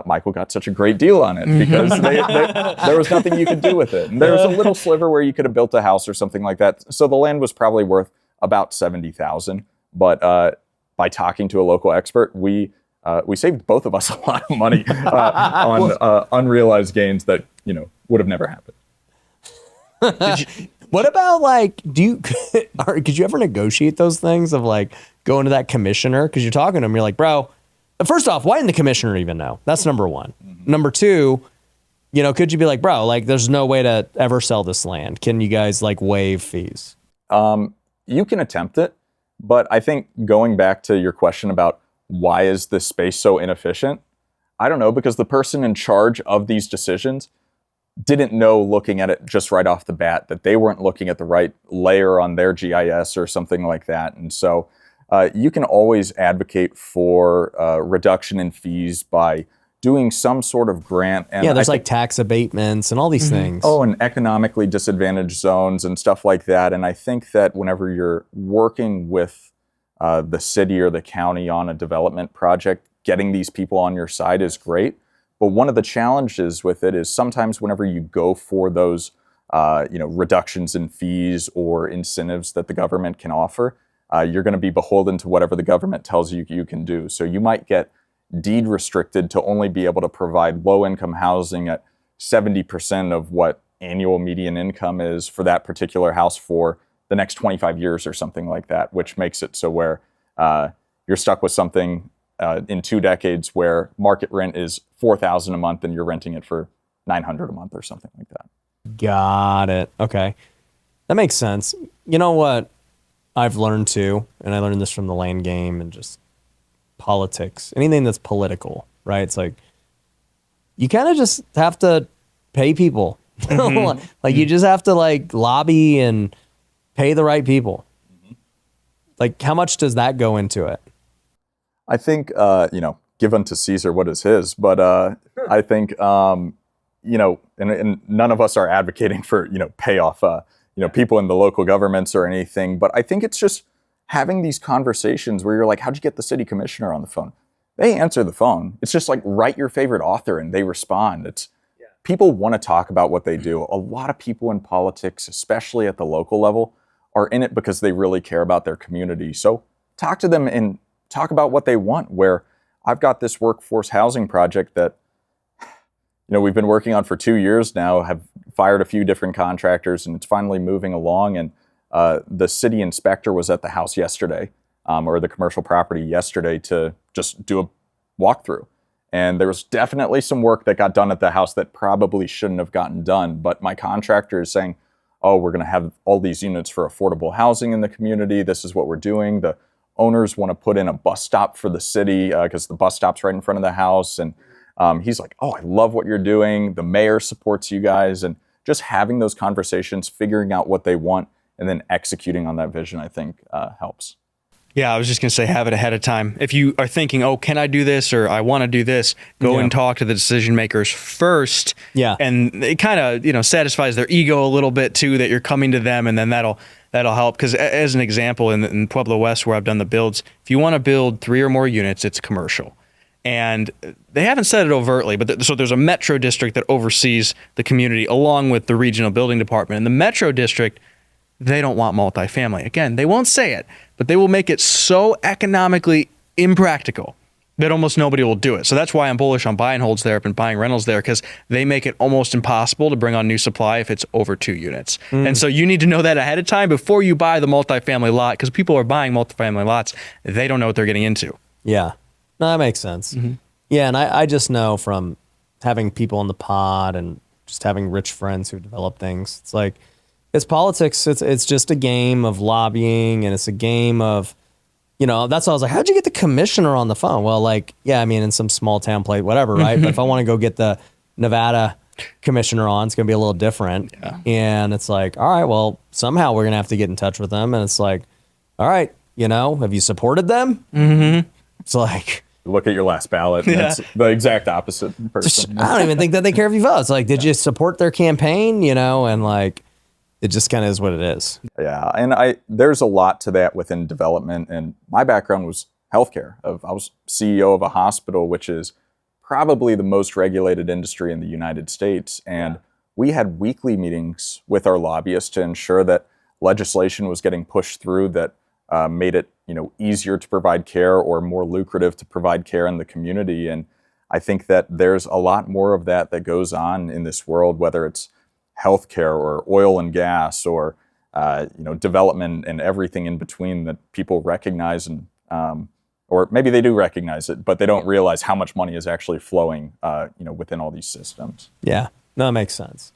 Michael got such a great deal on it, because there was nothing you could do with it. And there was a little sliver where you could have built a house or something like that. So the land was probably worth about $70,000. But by talking to a local expert, we saved both of us a lot of money on unrealized gains that would have never happened. What about could you ever negotiate those things of going to that commissioner? Because you're talking to him, you're like, "Bro, first off, why didn't the commissioner even know?" That's number one. Mm-hmm. Number two, could you be like, "Bro, there's no way to ever sell this land. Can you guys waive fees?" You can attempt it. But I think going back to your question about why is this space so inefficient, I don't know, because the person in charge of these decisions didn't know, looking at it just right off the bat, that they weren't looking at the right layer on their GIS or something like that. And so you can always advocate for reduction in fees by doing some sort of grant. And there's tax abatements and all these things. Oh, and economically disadvantaged zones and stuff like that. And I think that whenever you're working with the city or the county on a development project, getting these people on your side is great. But one of the challenges with it is sometimes whenever you go for those reductions in fees or incentives that the government can offer, you're going to be beholden to whatever the government tells you you can do. So you might get deed restricted to only be able to provide low-income housing at 70% of what annual median income is for that particular house for the next 25 years or something like that, which makes it so where you're stuck with something in 2 decades where market rent is $4,000 a month and you're renting it for $900 a month or something like that. Got it. Okay. That makes sense. You know what I've learned too, and I learned this from the land game and just politics, anything that's political, right? It's you kind of just have to pay people. Mm-hmm. You just have to lobby and pay the right people. Mm-hmm. How much does that go into it? I think, give unto Caesar what is his, but I think, and none of us are advocating for, pay off, people in the local governments or anything, but I think it's just having these conversations where you're like, "How'd you get the city commissioner on the phone?" They answer the phone. It's just write your favorite author and they respond. People want to talk about what they do. A lot of people in politics, especially at the local level, are in it because they really care about their community. So talk to them and talk about what they want. Where I've got this workforce housing project that, we've been working on for 2 years now, have fired a few different contractors, and it's finally moving along. And the city inspector was at the house yesterday, or the commercial property yesterday, to just do a walkthrough. And there was definitely some work that got done at the house that probably shouldn't have gotten done. But my contractor is saying, "Oh, we're going to have all these units for affordable housing in the community. This is what we're doing." The owners want to put in a bus stop for the city because the bus stop's right in front of the house. And he's like, "Oh, I love what you're doing. The mayor supports you guys." And just having those conversations, figuring out what they want, and then executing on that vision, I think helps. Yeah, I was just going to say, have it ahead of time. If you are thinking, oh, can I do this, or I want to do this, go and talk to the decision makers first. Yeah. And it kind of, satisfies their ego a little bit too, that you're coming to them, and then that'll help. Because as an example, in Pueblo West, where I've done the builds, if you want to build 3 or more units, it's commercial. And they haven't said it overtly, but so there's a metro district that oversees the community along with the regional building department. And the metro district, they don't want multifamily. Again, they won't say it, but they will make it so economically impractical that almost nobody will do it. So that's why I'm bullish on buy and holds there and buying rentals there, because they make it almost impossible to bring on new supply if it's over 2 units. And so you need to know that ahead of time before you buy the multifamily lot, because people are buying multifamily lots. They don't know what they're getting into. Yeah. No, that makes sense. Yeah, and I just know from having people in the pod and just having rich friends who develop things, it's like, it's politics. It's just a game of lobbying, and it's a game of, that's why I was like, how'd you get the commissioner on the phone? Well, like, yeah, I mean, in some small town plate, whatever, right? But if I want to go get the Nevada commissioner on, it's going to be a little different. Yeah. And it's like, all right, well, somehow we're going to have to get in touch with them. And it's like, all right, have you supported them? Mm-hmm. It's like, look at your last ballot. And it's the exact opposite person. I don't even think that they care if you vote. It's like, did you support their campaign? And like, it just kind of is what it is. Yeah, and there's a lot to that within development. And my background was healthcare. I was CEO of a hospital, which is probably the most regulated industry in the United States. And we had weekly meetings with our lobbyists to ensure that legislation was getting pushed through that made it easier to provide care or more lucrative to provide care in the community. And I think that there's a lot more of that goes on in this world, whether it's healthcare or oil and gas or development and everything in between, that people recognize, and or maybe they do recognize it, but they don't realize how much money is actually flowing within all these systems. Yeah, no, that makes sense.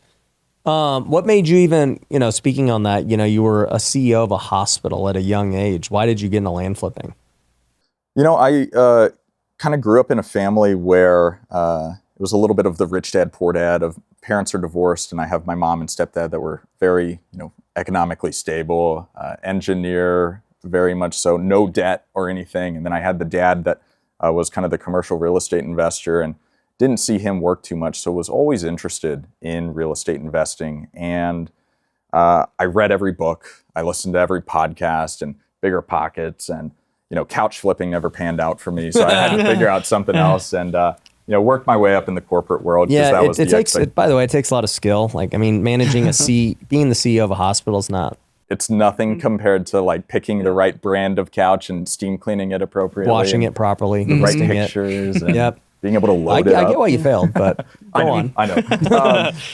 What made you even, speaking on that, you were a CEO of a hospital at a young age. Why did you get into land flipping? I kind of grew up in a family where it was a little bit of the rich dad, poor dad. Of parents are divorced, and I have my mom and stepdad that were very, economically stable, engineer, very much so, no debt or anything. And then I had the dad that was kind of the commercial real estate investor, and didn't see him work too much, so was always interested in real estate investing. And I read every book, I listened to every podcast, and Bigger Pockets, and couch flipping never panned out for me, so I had to figure out something else, and worked my way up in the corporate world. Yeah, by the way, it takes a lot of skill. Like, I mean, managing being the CEO of a hospital is not. It's nothing compared to like picking the right brand of couch and steam cleaning it appropriately, washing it properly, the right pictures, and yep. being able to load it up. I get why you failed, but go on. I know.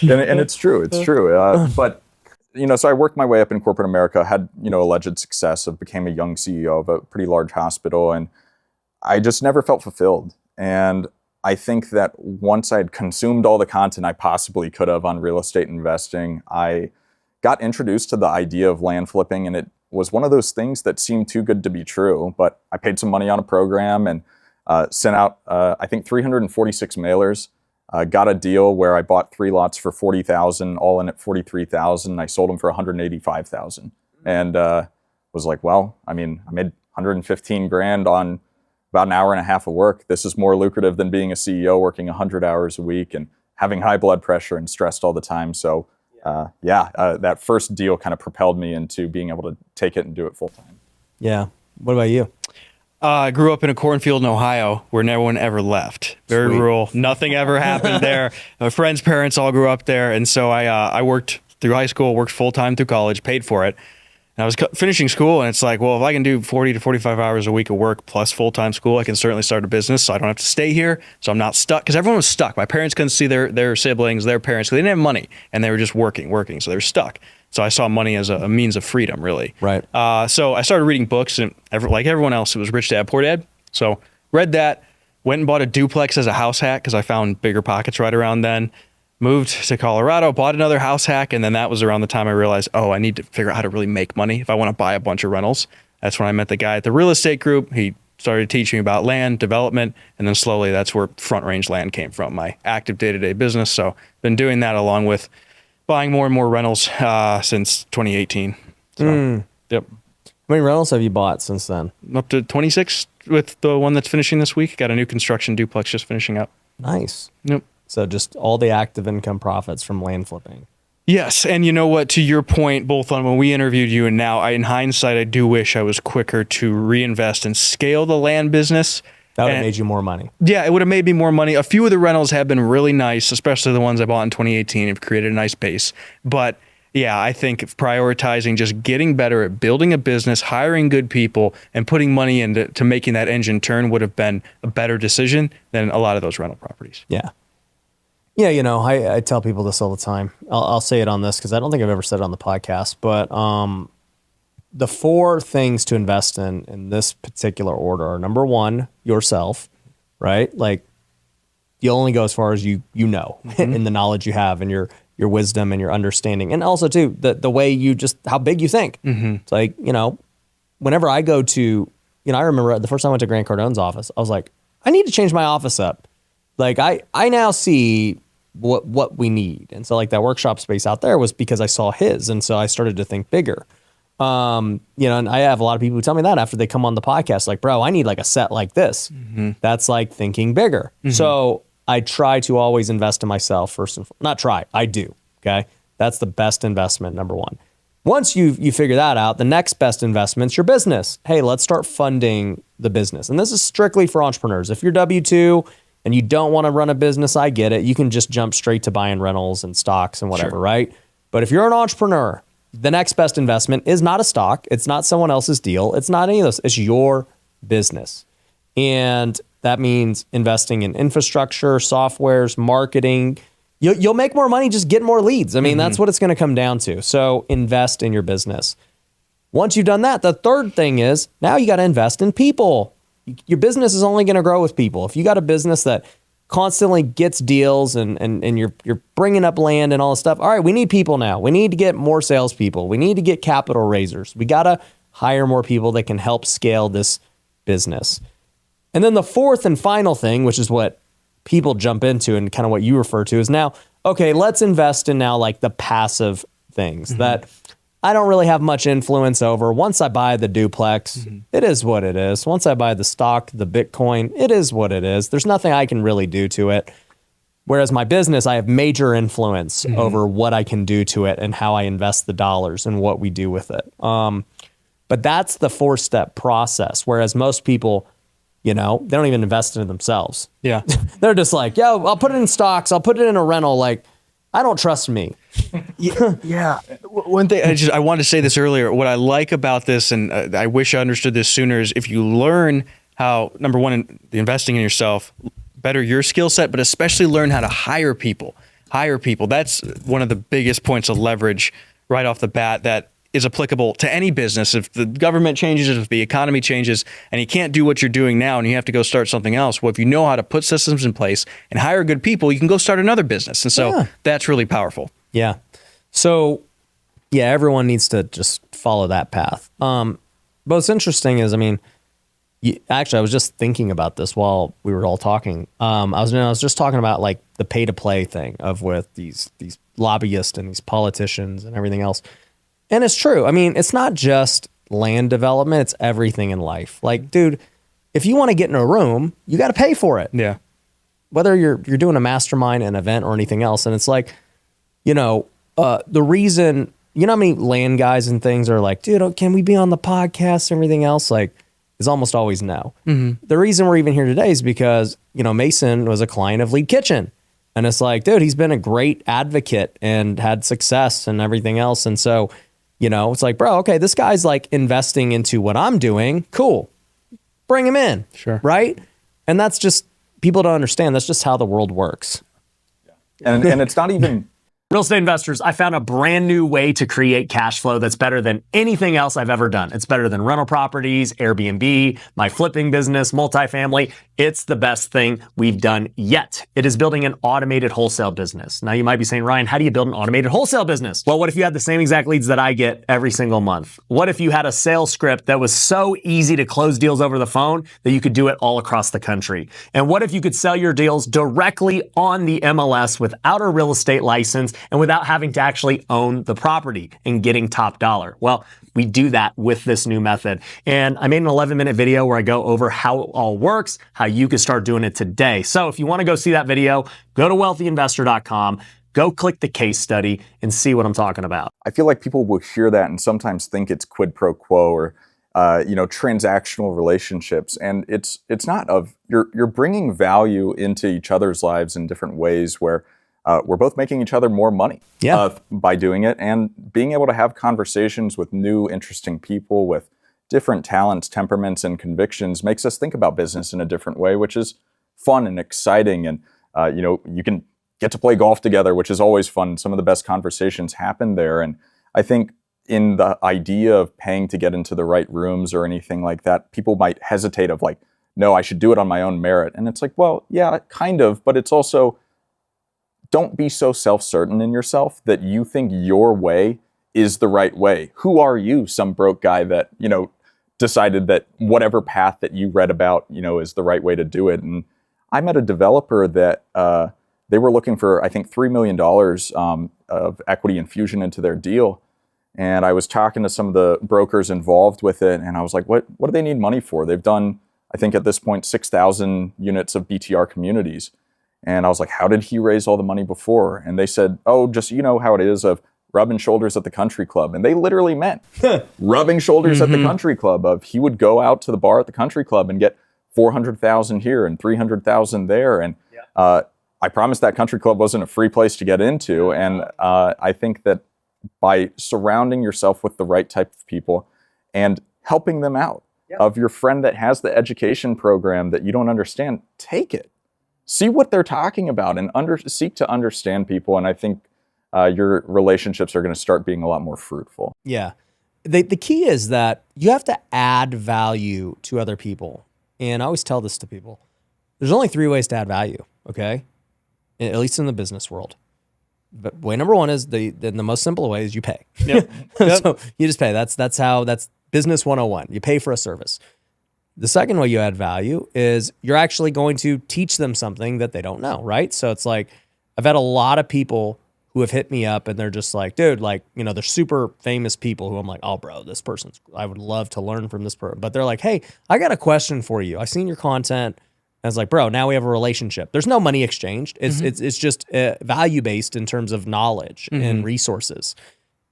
And it's true. It's true. But, so I worked my way up in corporate America, had, alleged success, became a young CEO of a pretty large hospital, and I just never felt fulfilled. And I think that once I'd consumed all the content I possibly could have on real estate investing, I got introduced to the idea of land flipping, and it was one of those things that seemed too good to be true. But I paid some money on a program and sent out, I think, 346 mailers. Got a deal where I bought 3 lots for $40,000, all in at $43,000. I sold them for $185,000, and was like, well, I mean, I made $115,000 on about an hour and a half of work. This is more lucrative than being a CEO working 100 hours a week and having high blood pressure and stressed all the time. So, that first deal kind of propelled me into being able to take it and do it full time. Yeah. What about you? I grew up in a cornfield in Ohio where no one ever left. Very Sweet. Rural. Nothing ever happened there. My friends' parents all grew up there. And so I worked through high school, worked full-time through college, paid for it. And I was finishing school, and it's like, well, if I can do 40 to 45 hours a week of work plus full-time school, I can certainly start a business, so I don't have to stay here, so I'm not stuck. Because everyone was stuck. My parents couldn't see their siblings, their parents, because they didn't have money, and they were just working, so they were stuck. So I saw money as a means of freedom, really. Right. So I started reading books, and like everyone else, it was Rich Dad, Poor Dad. So read that, went and bought a duplex as a house hack, because I found Bigger Pockets right around then. Moved to Colorado, bought another house hack, and then that was around the time I realized, I need to figure out how to really make money if I want to buy a bunch of rentals. That's when I met the guy at the real estate group. He started teaching me about land development, and then slowly that's where Front Range Land came from, my active day-to-day business. So been doing that along with buying more and more rentals since 2018. So, yep. How many rentals have you bought since then? Up to 26 with the one that's finishing this week. Got a new construction duplex just finishing up. Nice. Yep. So just all the active income profits from land flipping. Yes, and you know what? To your point, both on when we interviewed you and now, in hindsight, I do wish I was quicker to reinvest and scale the land business. That would have made you more money. Yeah, it would have made me more money. A few of the rentals have been really nice, especially the ones I bought in 2018. Have created a nice base. But yeah, I think prioritizing just getting better at building a business, hiring good people, and putting money into making that engine turn would have been a better decision than a lot of those rental properties. Yeah. Yeah, you know, I tell people this all the time. I'll say it on this because I don't think I've ever said it on the podcast. But the 4 things to invest in this particular order are, number 1, yourself, right? Like, you only go as far as you know, in the knowledge you have and your wisdom and your understanding. And also, too, the way you just, how big you think. It's like, you know, whenever I go to, you know, I remember the first time I went to Grant Cardone's office, I was like, I need to change my office up. Like, I now see what we need. And so like that workshop space out there was because I saw his. And so I started to think bigger. You know, and I have a lot of people who tell me that after they come on the podcast, like, bro, I need like a set like this. That's like thinking bigger. So I try to always invest in myself first and not try, I do. Okay. That's the best investment, number 1. Once you figure that out, the next best investment's your business. Hey, let's start funding the business. And this is strictly for entrepreneurs. If you're W-2 and you don't want to run a business, I get it. You can just jump straight to buying rentals and stocks and whatever, right? But if you're an entrepreneur, the next best investment is not a stock. It's not someone else's deal. It's not any of those. It's your business. And that means investing in infrastructure, softwares, marketing. You'll make more money just getting more leads. I mean, that's what it's going to come down to. So invest in your business. Once you've done that, the third thing is now you got to invest in people. Your business is only going to grow with people. If you got a business that constantly gets deals and you're bringing up land and all this stuff, all right, we need people now. We need to get more salespeople. We need to get capital raisers. We got to hire more people that can help scale this business. And then the fourth and final thing, which is what people jump into and kind of what you refer to, is now, okay, let's invest in now like the passive things that I don't really have much influence over. Once I buy the duplex, it is what it is. Once I buy the stock, the Bitcoin, it is what it is. There's nothing I can really do to it. Whereas my business, I have major influence over what I can do to it and how I invest the dollars and what we do with it. But that's the 4-step process. Whereas most people, you know, they don't even invest in it themselves. Yeah. They're just like, yo, I'll put it in stocks. I'll put it in a rental. Like, I don't trust me. Yeah. One thing I wanted to say this earlier. What I like about this, and I wish I understood this sooner, is if you learn how, number 1, in the investing in yourself, better your skill set, but especially learn how to hire people. That's one of the biggest points of leverage right off the bat that is applicable to any business. If the government changes, if the economy changes, and you can't do what you're doing now and you have to go start something else, well, if you know how to put systems in place and hire good people, you can go start another business. And so that's really powerful. Yeah. So, yeah, everyone needs to just follow that path. But what's interesting is, I mean, actually, I was just thinking about this while we were all talking. I was just talking about like the pay to play thing of with these lobbyists and these politicians and everything else. And it's true. I mean, it's not just land development. It's everything in life. Like, dude, if you want to get in a room, you got to pay for it. Yeah. Whether you're doing a mastermind, an event, or anything else. And it's like, you know, the reason, you know how many land guys and things are like, dude, can we be on the podcast and everything else? Like, is almost always no. The reason we're even here today is because, you know, Mason was a client of Lead Kitchen. And it's like, dude, he's been a great advocate and had success and everything else. And so, you know, it's like, bro, okay, this guy's like investing into what I'm doing. Cool. Bring him in. Sure. Right? And that's just, people don't understand. That's just how the world works. And it's not even... Real estate investors, I found a brand new way to create cash flow that's better than anything else I've ever done. It's better than rental properties, Airbnb, my flipping business, multifamily. It's the best thing we've done yet. It is building an automated wholesale business. Now you might be saying, Ryan, how do you build an automated wholesale business? Well, what if you had the same exact leads that I get every single month? What if you had a sales script that was so easy to close deals over the phone that you could do it all across the country? And what if you could sell your deals directly on the MLS without a real estate license and without having to actually own the property and getting top dollar? Well, we do that with this new method. And I made an 11-minute video where I go over how it all works, how you can start doing it today. So if you want to go see that video, go to wealthyinvestor.com, go click the case study and see what I'm talking about. I feel like people will hear that and sometimes think it's quid pro quo or transactional relationships, and it's not. You're bringing value into each other's lives in different ways where we're both making each other more money by doing it, and being able to have conversations with new, interesting people with different talents, temperaments, and convictions makes us think about business in a different way, which is fun and exciting. And you can get to play golf together, which is always fun. Some of the best conversations happen there. And I think in the idea of paying to get into the right rooms or anything like that, people might hesitate of like, no, I should do it on my own merit. And it's like, well, yeah, kind of, but it's also, don't be so self-certain in yourself that you think your way is the right way. Who are you, some broke guy that, decided that whatever path that you read about, is the right way to do it? And I met a developer that they were looking for, I think, $3 million of equity infusion into their deal. And I was talking to some of the brokers involved with it, and I was like, what do they need money for? They've done, I think at this point, 6,000 units of BTR communities. And I was like, how did he raise all the money before? And they said, oh, just how it is of rubbing shoulders at the country club. And they literally meant rubbing shoulders at the country club. Of he would go out to the bar at the country club and get 400,000 here and 300,000 there. And I promised that country club wasn't a free place to get into. And I think that by surrounding yourself with the right type of people and helping them out, of your friend that has the education program that you don't understand, take it. See what they're talking about and seek to understand people. And I think your relationships are going to start being a lot more fruitful. Yeah. The key is that you have to add value to other people. And I always tell this to people. There's only 3 ways to add value, okay? At least in the business world. But way number 1 is the most simple way is you pay. Yep. So you just pay. That's business 101. You pay for a service. The second way you add value is you're actually going to teach them something that they don't know, right? So it's like, I've had a lot of people who have hit me up and they're just like, dude, they're super famous people who I'm like, oh, bro, I would love to learn from this person. But they're like, hey, I got a question for you. I seen your content. And I was like, bro, now we have a relationship. There's no money exchanged. It's just value-based in terms of knowledge and resources.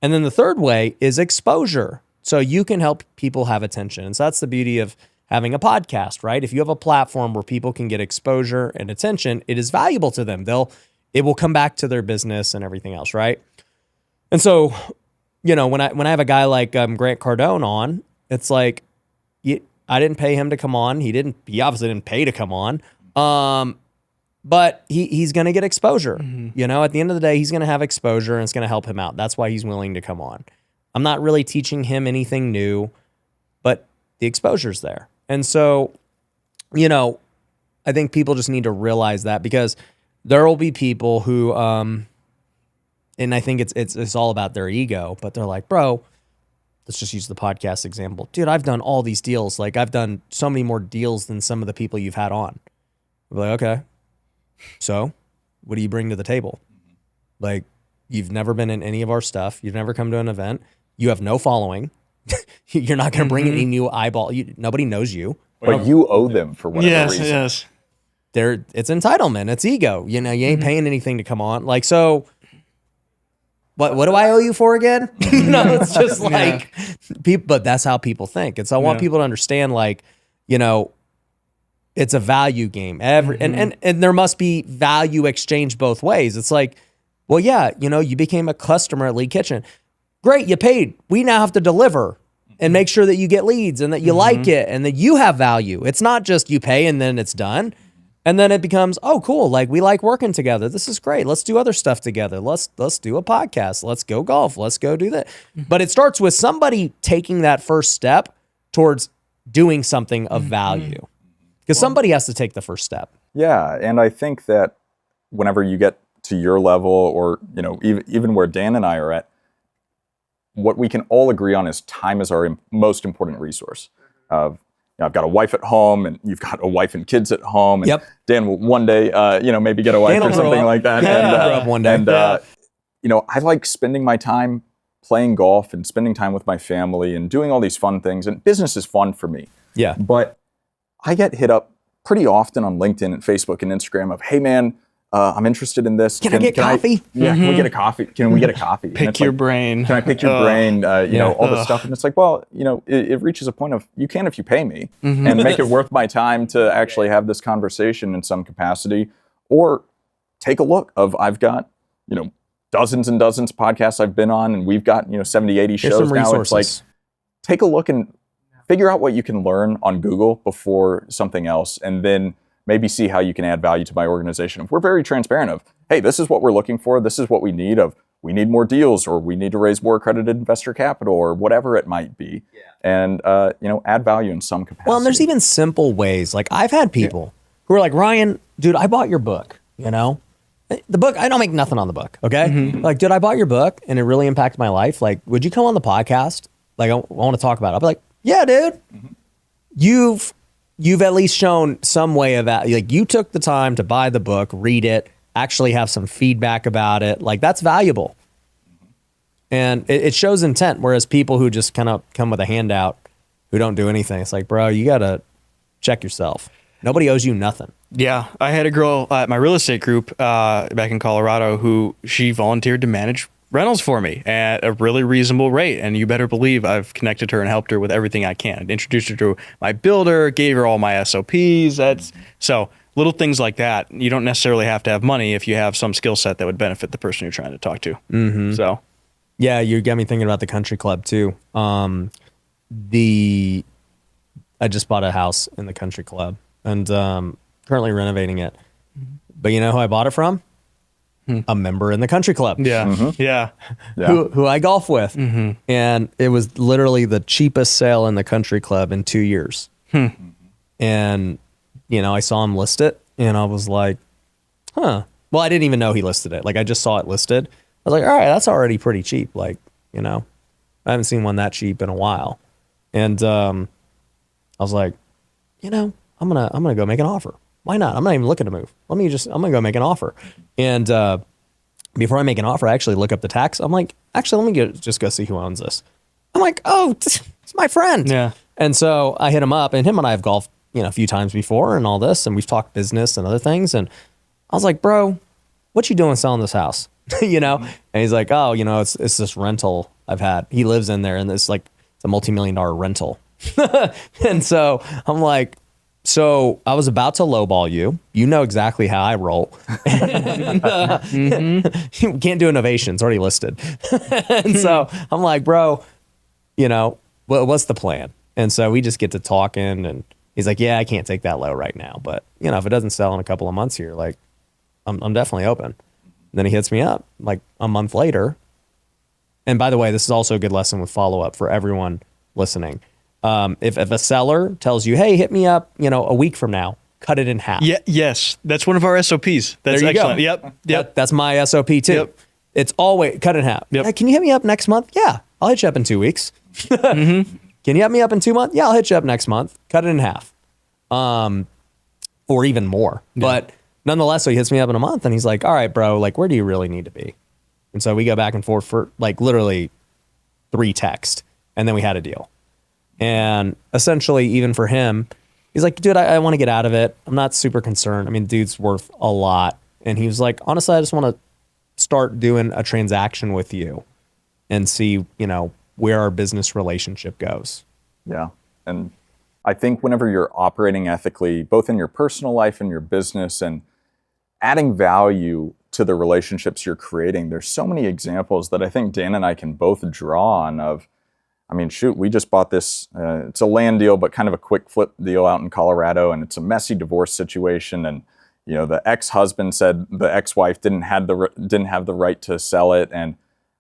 And then the third way is exposure. So you can help people have attention. And so that's the beauty of having a podcast, right? If you have a platform where people can get exposure and attention, it is valuable to them. It will come back to their business and everything else, right? And so, when I have a guy like Grant Cardone on, it's like, I didn't pay him to come on. He obviously didn't pay to come on. But he's going to get exposure. At the end of the day, he's going to have exposure and it's going to help him out. That's why he's willing to come on. I'm not really teaching him anything new, but the exposure's there. And so, I think people just need to realize that, because there will be people who, and I think it's all about their ego, but they're like, bro, let's just use the podcast example. Dude, I've done all these deals. Like, I've done so many more deals than some of the people you've had on. I'm like, okay, so what do you bring to the table? Like, you've never been in any of our stuff. You've never come to an event. You have no following. You're not going to bring any new eyeball. Nobody knows you. But you owe them for whatever reason. Yes. It's entitlement. It's ego. You ain't paying anything to come on. Like, so what do I owe you for again? It's just like people, but that's how people think. And so I want people to understand, like, it's a value game. And there must be value exchange both ways. It's like, well, yeah, you became a customer at Lee Kitchen. Great, you paid. We now have to deliver and make sure that you get leads and that you like it and that you have value. It's not just you pay and then it's done. And then it becomes, oh, cool. Like, we like working together. This is great. Let's do other stuff together. Let's do a podcast. Let's go golf. Let's go do that. But it starts with somebody taking that first step towards doing something of value. Because somebody has to take the first step. Yeah, and I think that whenever you get to your level, or even where Dan and I are at, what we can all agree on is time is our most important resource. I've got a wife at home, and you've got a wife and kids at home. And Yep. Dan will one day, maybe get a wife Dan will or grow something up. like that. Yeah, he'll grow up one day. And I like spending my time playing golf and spending time with my family and doing all these fun things. And business is fun for me. Yeah. But I get hit up pretty often on LinkedIn and Facebook and Instagram of, hey man, I'm interested in this. Can I get coffee? Can we get a coffee? Can we get a coffee? And Pick it's your like, brain. Can I pick your brain? All this Ugh. stuff. And it's like, well, it reaches a point of, you can if you pay me and make it worth my time to actually have this conversation in some capacity, or take a look of, I've got, dozens and dozens of podcasts I've been on, and we've got, 70, 80 Here's shows some now. resources. It's like, take a look and figure out what you can learn on Google before something else, and then maybe see how you can add value to my organization. We're very transparent of, hey, this is what we're looking for. This is what we need we need more deals, or we need to raise more accredited investor capital, or whatever it might be. And, add value in some capacity. Well, and there's even simple ways. Like, I've had people who are like, Ryan, dude, I bought your book, The book, I don't make nothing on the book, okay? Like, dude, I bought your book, and it really impacted my life. Like, would you come on the podcast? Like, I want to talk about it. I'll be like, yeah, dude. You've at least shown some way of that. Like, you took the time to buy the book, read it, actually have some feedback about it. Like, that's valuable. And it shows intent, whereas people who just kind of come with a handout who don't do anything, it's like, bro, you got to check yourself. Nobody owes you nothing. Yeah, I had a girl at my real estate group back in Colorado who she volunteered to manage rentals for me at a really reasonable rate. And you better believe I've connected her and helped her with everything I can. Introduced her to my builder, gave her all my SOPs. So little things like that. You don't necessarily have to have money if you have some skill set that would benefit the person you're trying to talk to. So Yeah, you got me thinking about the country club too. I just bought a house in the country club, and currently renovating it. But you know who I bought it from? A member in the country club. yeah. Who I golf with. And it was literally the cheapest sale in the country club in 2 years. And, I saw him list it, and I was like, huh. Well, I didn't even know he listed it. Like, I just saw it listed. I was like, all right, that's already pretty cheap. Like, I haven't seen one that cheap in a while. And I was like, I'm gonna go make an offer. Why not? I'm not even looking to move. I'm gonna go make an offer. And before I make an offer, I actually look up the tax. I'm like, actually, let me just go see who owns this. I'm like, oh, it's my friend. Yeah. And so I hit him up, and him and I have golfed, a few times before and all this, and we've talked business and other things. And I was like, bro, what you doing selling this house? And he's like, oh, it's this rental I've had. He lives in there, and it's a multi-million-dollar rental. And so I'm like, so I was about to lowball you. You know exactly how I roll. And, you can't do innovation. It's already listed. And so I'm like, bro, what's the plan? And so we just get to talking, and he's like, yeah, I can't take that low right now. But, if it doesn't sell in a couple of months here, like, I'm definitely open. And then he hits me up like a month later. And by the way, this is also a good lesson with follow-up for everyone listening. If a seller tells you, hey, hit me up, a week from now, cut it in half. Yeah. Yes. That's one of our SOPs. That's There you excellent. go. Yep. That's my SOP too. Yep. It's always cut it in half. Yep. Hey, can you hit me up next month? Yeah, I'll hit you up in 2 weeks. Can you hit me up in 2 months? Yeah, I'll hit you up next month. Cut it in half. Or even more. Yeah. But nonetheless, so he hits me up in a month, and he's like, all right, bro, like, where do you really need to be? And so we go back and forth for like literally 3 texts, and then we had a deal. And essentially, even for him, he's like, dude, I want to get out of it. I'm not super concerned. I mean, dude's worth a lot. And he was like, honestly, I just want to start doing a transaction with you and see, where our business relationship goes. Yeah. And I think whenever you're operating ethically, both in your personal life and your business, and adding value to the relationships you're creating, there's so many examples that I think Dan and I can both draw on of, we just bought this, it's a land deal, but kind of a quick flip deal out in Colorado, and it's a messy divorce situation. And, the ex-husband said the ex-wife didn't have the right to sell it. And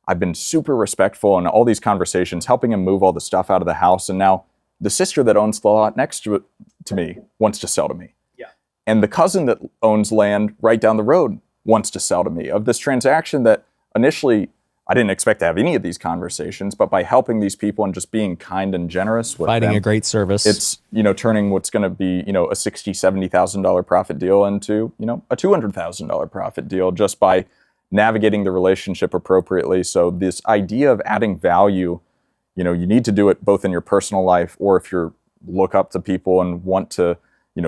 I've been super respectful in all these conversations, helping him move all the stuff out of the house. And now the sister that owns the lot next to me wants to sell to me. Yeah. And the cousin that owns land right down the road wants to sell to me, of this transaction that initially I didn't expect to have any of these conversations, but by helping these people and just being kind and generous with Providing them, a great service. it's, turning what's going to be, a $60,000, $70,000 profit deal into, a $200,000 profit deal, just by navigating the relationship appropriately. So this idea of adding value, you need to do it both in your personal life, or if you look up to people and want to,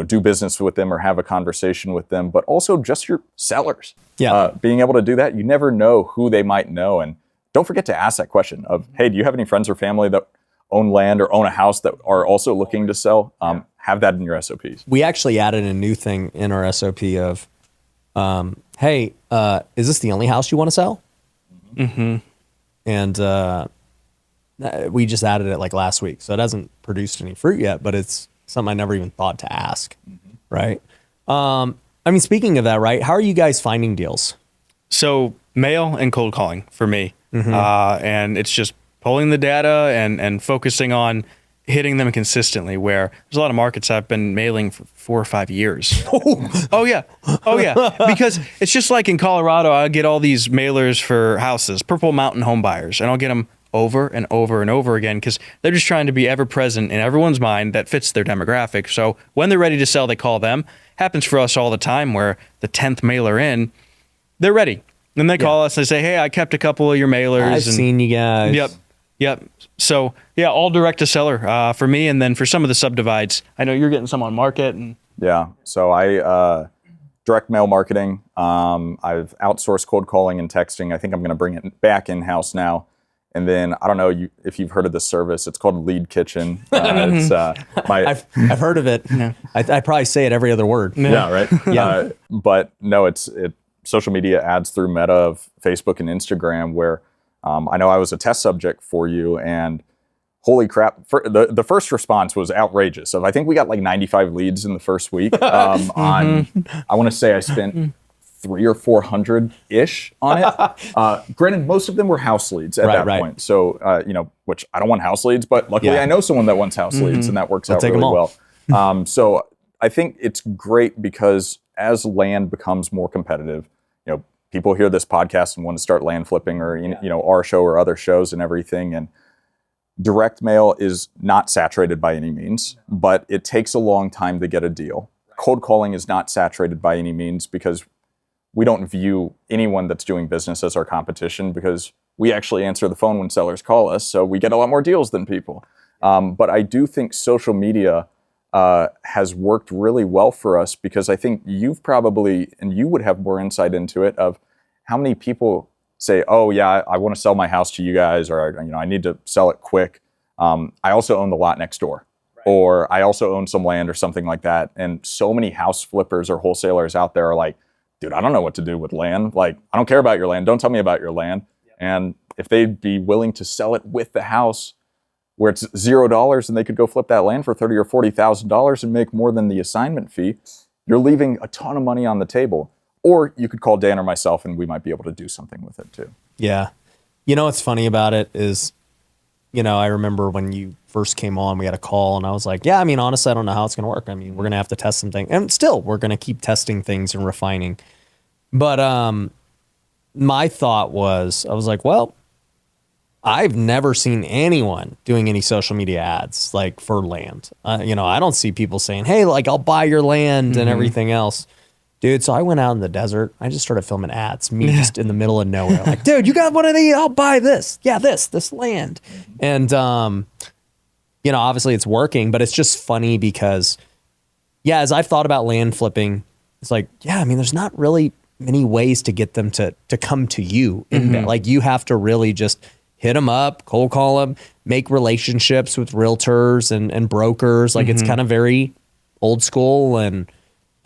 do business with them or have a conversation with them, but also just your sellers. Yeah. Being able to do that, you never know who they might know. And don't forget to ask that question of, hey, do you have any friends or family that own land or own a house that are also looking to sell? Have that in your SOPs. We actually added a new thing in our SOP of, hey, is this the only house you want to sell? Mm-hmm. And we just added it like last week. So it hasn't produced any fruit yet, but it's something I never even thought to ask. Right. Speaking of that, right, how are you guys finding deals? So mail and cold calling for me. And it's just pulling the data and focusing on hitting them consistently, where there's a lot of markets I've been mailing for 4 or 5 years. Oh yeah. Because it's just like in Colorado, I get all these mailers for houses, Purple Mountain home buyers, and I'll get them over and over and over again, because they're just trying to be ever present in everyone's mind that fits their demographic. So when they're ready to sell, they call them. Happens for us all the time, where the 10th mailer in, they're ready. Then they call us and they say, hey, I kept a couple of your mailers. I've seen you guys. Yep. So yeah, all direct to seller for me. And then for some of the subdivides, I know you're getting some on market. And Yeah. So I direct mail marketing. I've outsourced cold calling and texting. I think I'm going to bring it back in-house now. And then I don't know if you've heard of this service. It's called Lead Kitchen. It's I've heard of it. Yeah. I probably say it every other word. Yeah, right. Yeah. But no, it's social media ads through Meta of Facebook and Instagram, where I know I was a test subject for you, and holy crap, the first response was outrageous. I think we got like 95 leads in the first week. I want to say I spent 300 or 400 ish on it. Granted, most of them were house leads at that point. So, which I don't want house leads, but luckily I know someone that wants house leads, and that works out really well. So I think it's great, because as land becomes more competitive, people hear this podcast and want to start land flipping, or, our show or other shows and everything. And direct mail is not saturated by any means, but it takes a long time to get a deal. Cold calling is not saturated by any means, because we don't view anyone that's doing business as our competition, because we actually answer the phone when sellers call us. So we get a lot more deals than people. But I do think social media has worked really well for us, because I think you've probably, and you would have more insight into it, of how many people say, oh yeah, I want to sell my house to you guys, or I need to sell it quick. I also own the lot next door, or I also own some land or something like that. And so many house flippers or wholesalers out there are like, dude, I don't know what to do with land. Like, I don't care about your land. Don't tell me about your land. And if they'd be willing to sell it with the house, where it's $0 and they could go flip that land for $30,000 or $40,000 and make more than the assignment fee, you're leaving a ton of money on the table. Or you could call Dan or myself, and we might be able to do something with it too. Yeah. What's funny about it is, I remember when you first came on, we had a call, and I was like, yeah, honestly, I don't know how it's going to work. We're going to have to test some things, and still we're going to keep testing things and refining. But my thought was, I was like, well, I've never seen anyone doing any social media ads like for land. I don't see people saying, hey, like, I'll buy your land and everything else. Dude, so I went out in the desert. I just started filming ads, just in the middle of nowhere. Like, dude, you got one of these? I'll buy this. Yeah, this land. And, obviously it's working, but it's just funny because, as I've thought about land flipping, it's like, there's not really many ways to get them to come to you. Like, you have to really just hit them up, cold call them, make relationships with realtors and brokers. Like, it's kind of very old school, and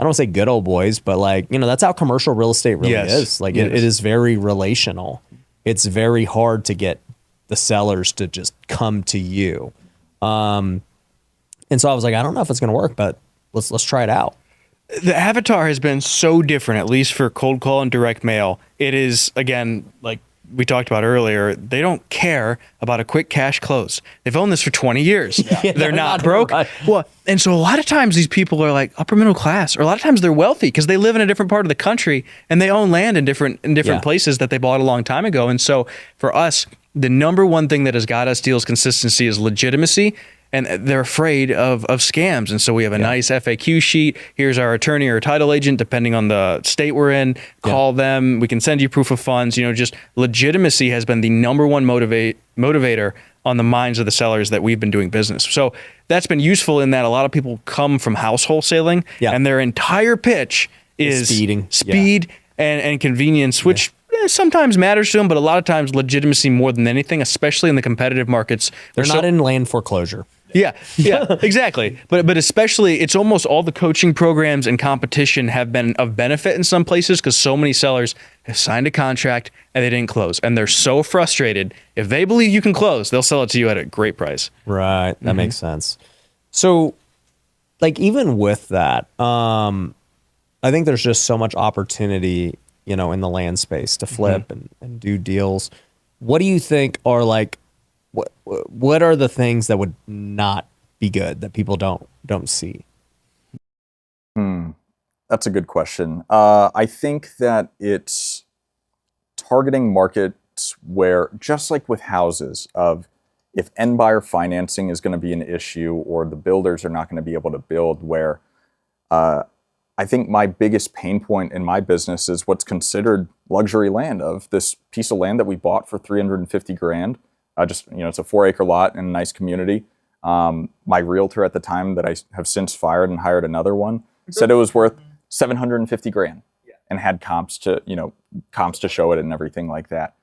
I don't want to say good old boys, but that's how commercial real estate really is. Like, it is very relational. It's very hard to get the sellers to just come to you. And so I was like, I don't know if it's going to work, but let's try it out. The avatar has been so different, at least for cold call and direct mail. It is, again, like we talked about earlier, they don't care about a quick cash close. They've owned this for 20 years. Yeah, they're not not broke. right. Well, and so a lot of times these people are like upper middle class, or a lot of times they're wealthy because they live in a different part of the country and they own land in different Yeah. places that they bought a long time ago. And so for us, the number one thing that has got us deals consistency is legitimacy. And they're afraid of scams. And so we have a nice FAQ sheet. Here's our attorney or title agent, depending on the state we're in. Call them. We can send you proof of funds. Just legitimacy has been the number one motivator on the minds of the sellers that we've been doing business. So that's been useful in that a lot of people come from house wholesaling and their entire pitch is speed and convenience, which sometimes matters to them, but a lot of times legitimacy more than anything, especially in the competitive markets. They're not in land foreclosure. Yeah, exactly. But especially, it's almost all the coaching programs and competition have been of benefit in some places because so many sellers have signed a contract and they didn't close. And they're so frustrated. If they believe you can close, they'll sell it to you at a great price. Right. That makes sense. So, like, even with that, I think there's just so much opportunity, in the land space to flip and do deals. What do you think are like, what are the things that would not be good that people don't see? That's a good question. I think that it's targeting markets where, just like with houses, if end buyer financing is going to be an issue or the builders are not going to be able to build, where I think my biggest pain point in my business is what's considered luxury land, of this piece of land that we bought for $350,000. It's a 4-acre lot in a nice community. My realtor at the time, that I have since fired and hired another one, said it was worth $750,000 and had comps to show it and everything like that.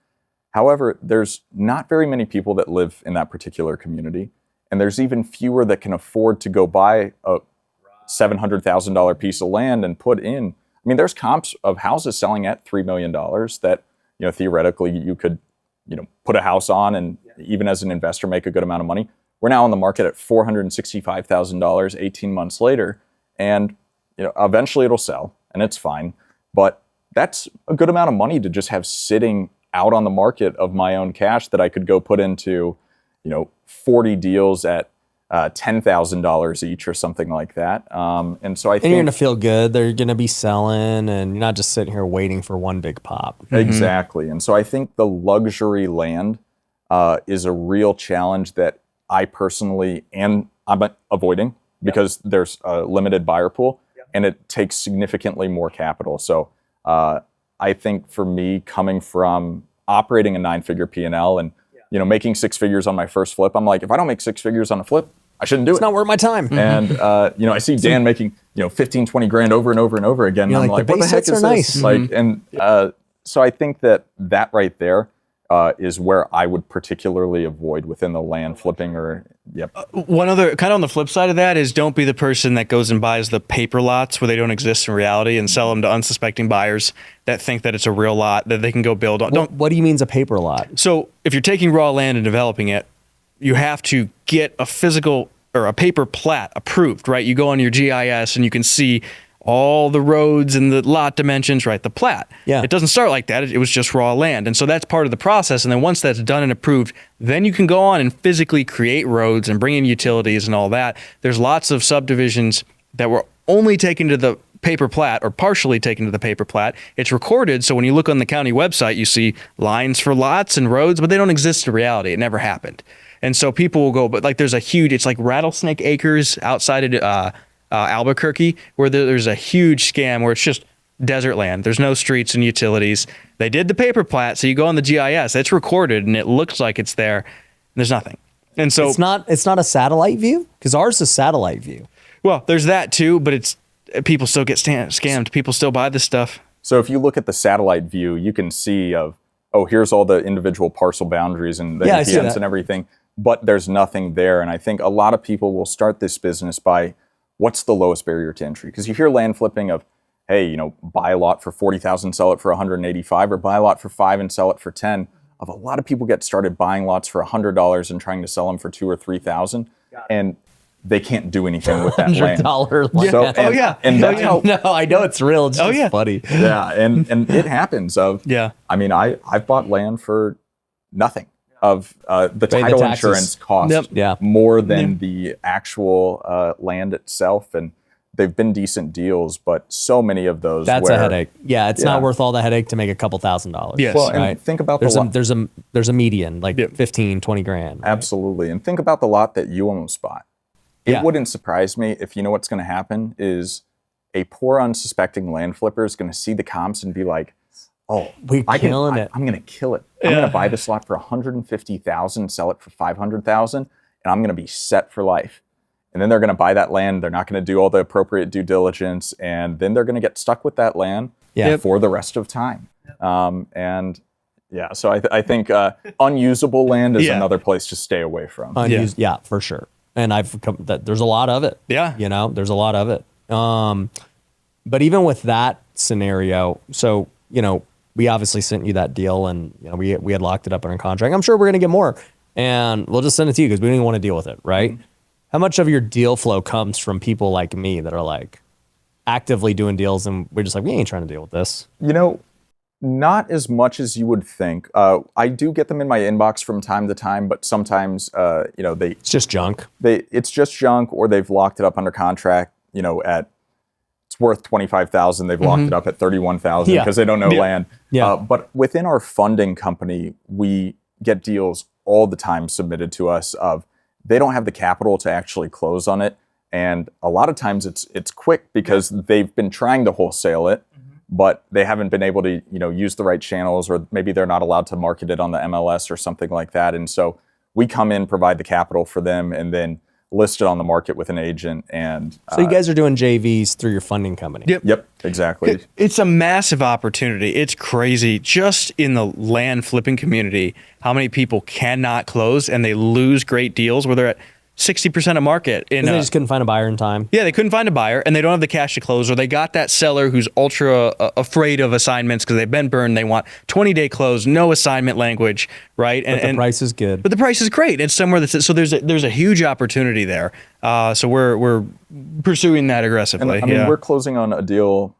However, there's not very many people that live in that particular community, and there's even fewer that can afford to go buy a $700,000 piece of land and put in. I mean, there's comps of houses selling at $3 million that, theoretically you could, put a house on and even as an investor make a good amount of money. We're now on the market at $465,000 18 months later, and eventually it'll sell and it's fine. But that's a good amount of money to just have sitting out on the market of my own cash that I could go put into, 40 deals at $10,000 each or something like that. And so I think you're going to feel good. They're going to be selling, and you're not just sitting here waiting for one big pop. Exactly. And so I think the luxury land is a real challenge that I personally I'm avoiding because there's a limited buyer pool and it takes significantly more capital. So I think for me, coming from operating a 9-figure P&L and making 6 figures on my first flip, I'm like, if I don't make 6 figures on a flip, I shouldn't do it. It's not worth my time. And I see Dan making 15, 20 grand over and over and over again. And I'm like, what the heck is this? Like, and so I think that right there is where I would particularly avoid within the land flipping or. One other kind of on the flip side of that is, don't be the person that goes and buys the paper lots where they don't exist in reality and sell them to unsuspecting buyers that think that it's a real lot that they can go build on. What do you mean is a paper lot? So if you're taking raw land and developing it, you have to get a physical or a paper plat approved, right? You go on your GIS and you can see all the roads and the lot dimensions, right? The plat. Yeah. It doesn't start like that. It was just raw land. And so that's part of the process. And then once that's done and approved, then you can go on and physically create roads and bring in utilities and all that. There's lots of subdivisions that were only taken to the paper plat or partially taken to the paper plat. It's recorded. So when you look on the county website, you see lines for lots and roads, but they don't exist in reality. It never happened. And so people will go, but like there's a huge, it's like Rattlesnake Acres outside of Albuquerque, where there's a huge scam where it's just desert land. There's no streets and utilities. They did the paper plat, so you go on the GIS, it's recorded and it looks like it's there. And there's nothing. And so it's not a satellite view, because ours is satellite view. Well, there's that too, but it's people still get scammed. People still buy this stuff. So if you look at the satellite view, you can see here's all the individual parcel boundaries and the APNs and everything, but there's nothing there. And I think a lot of people will start this business by, what's the lowest barrier to entry? Because you hear land flipping of, hey, buy a lot for 40,000, sell it for 185, or buy a lot for 5 and sell it for 10. Of a lot of people get started buying lots for $100 and trying to sell them for 2,000 or 3,000. And they can't do anything with that land. $100 land. So, Oh, yeah. and that's how, No, I know it's real. It's just funny. yeah, and it happens. Yeah. I mean, I've bought land for nothing. Of the Pay the title taxes. insurance cost Yep. Yeah. more than the actual land itself, and they've been decent deals, but so many of those That's where, a headache. Yeah, it's Yeah. not worth all the headache to make a couple $1,000s. Yes. Well, and right. think about there's the there's a median like Yep. 15, 20 grand. Right? absolutely, and think about the lot that you almost bought. It Yeah. wouldn't surprise me if you know what's going to happen is a poor unsuspecting land flipper is going to see the comps and be like, "Oh, We're killing it. I'm going to kill it. I'm going to buy this lot for $150,000, sell it for $500,000, and I'm going to be set for life." And then they're going to buy that land. They're not going to do all the appropriate due diligence, and then they're going to get stuck with that land Yeah. for the rest of time. And yeah, so I think unusable land is Yeah. another place to stay away from. Unused, yeah, for sure. And there's a lot of it. Yeah. You know, there's a lot of it. But even with that scenario, so, you know, we obviously sent you that deal and, you know, we had locked it up under contract. I'm sure we're going to get more and we'll just send it to you because we don't even want to deal with it. Right. Mm-hmm. How much of your deal flow comes from people like me that are like actively doing deals and we're just like, we ain't trying to deal with this. You know, not as much as you would think. I do get them in my inbox from time to time, but sometimes, you know, It's just junk. it's just junk, or they've locked it up under contract. You know, it's worth $25,000. They've locked it up at $31,000 Yeah. because they don't know land. Yeah. But within our funding company, we get deals all the time submitted to us of they don't have the capital to actually close on it, and a lot of times it's quick because they've been trying to wholesale it. But they haven't been able to, you know, use the right channels, or maybe they're not allowed to market it on the MLS or something like that. And so we come in, provide the capital for them, and then list it on the market with an agent. And So you guys are doing JVs through your funding company. Yep. yep, exactly. It's a massive opportunity. It's crazy. Just in the land flipping community, how many people cannot close and they lose great deals where they're at 60% of market. They just couldn't find a buyer in time. Yeah, they couldn't find a buyer and they don't have the cash to close, or they got that seller who's ultra afraid of assignments because they've been burned. They want 20-day close, no assignment language, right? But the price is good. But the price is great. It's somewhere that's so there's a huge opportunity there. So we're pursuing that And aggressively. I mean, yeah. we're closing on a deal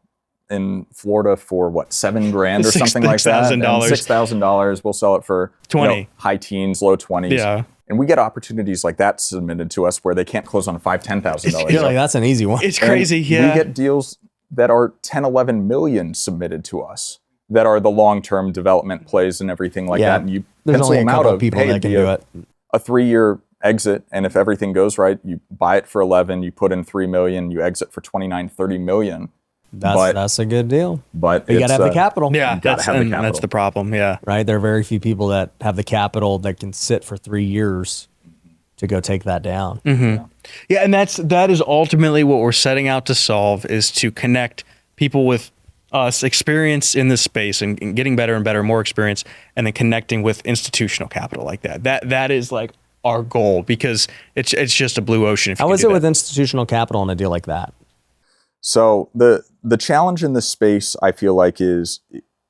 in Florida for what, $7,000 or something like that. And $6,000. $6,000. We'll sell it for 20. high teens, low 20s. Yeah. And we get opportunities like that submitted to us where they can't close on $5,000, $10,000. You're like, that's an easy one. It's And crazy. Yeah. We get deals that are 10, 11 million submitted to us that are the long-term development plays and everything like Yeah. that. And you There's pencil only a them out couple of, of people hey, that can it'd do be it. a 3-year exit, and if everything goes right, you buy it for 11, you put in 3 million, you exit for 29, 30 million. That's a good deal. But You got to have the capital. Yeah, You gotta have the and capital. that's the problem. Yeah. Right? There are very few people that have the capital that can sit for 3 years to go take that down. Yeah, and that is ultimately what we're setting out to solve, is to connect people with us, experience in this space and getting better and better, more experience, and then connecting with institutional capital like that. That is like our goal, because it's just a blue ocean. If you How can is do it that. with institutional capital on a deal like that? So the challenge in this space, I feel like, is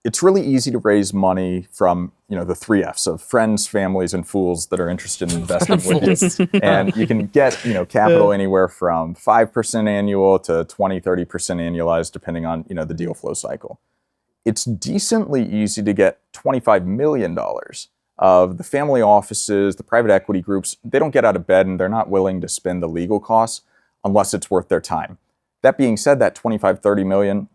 it's really easy to raise money from, you know, the 3 Fs of friends, families, and fools that are interested in investing with you. And you can get, you know, capital anywhere from 5% annual to 20, 30% annualized, depending on, you know, the deal flow cycle. It's decently easy to get $25 million of the family offices, the private equity groups. They don't get out of bed and they're not willing to spend the legal costs unless it's worth their time. That being said, that 25, 30 million,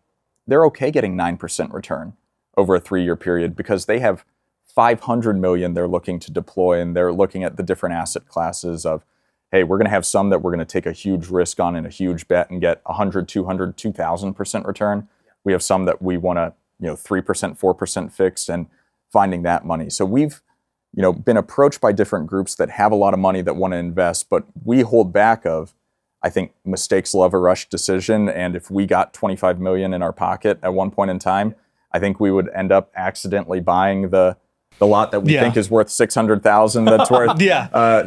they're okay getting 9% return over a 3-year period because they have 500 million they're looking to deploy, and they're looking at the different asset classes of, hey, we're going to have some that we're going to take a huge risk on and a huge bet and get 100, 200, 2,000% return. We have some that we want to, you know, 3%, 4% fixed, and finding that money. So we've, you know, been approached by different groups that have a lot of money that want to invest, but we hold back of, I think mistakes love a rush decision. And if we got 25 million in our pocket at one point in time, I think we would end up accidentally buying the lot that we think is worth 600,000. That's worth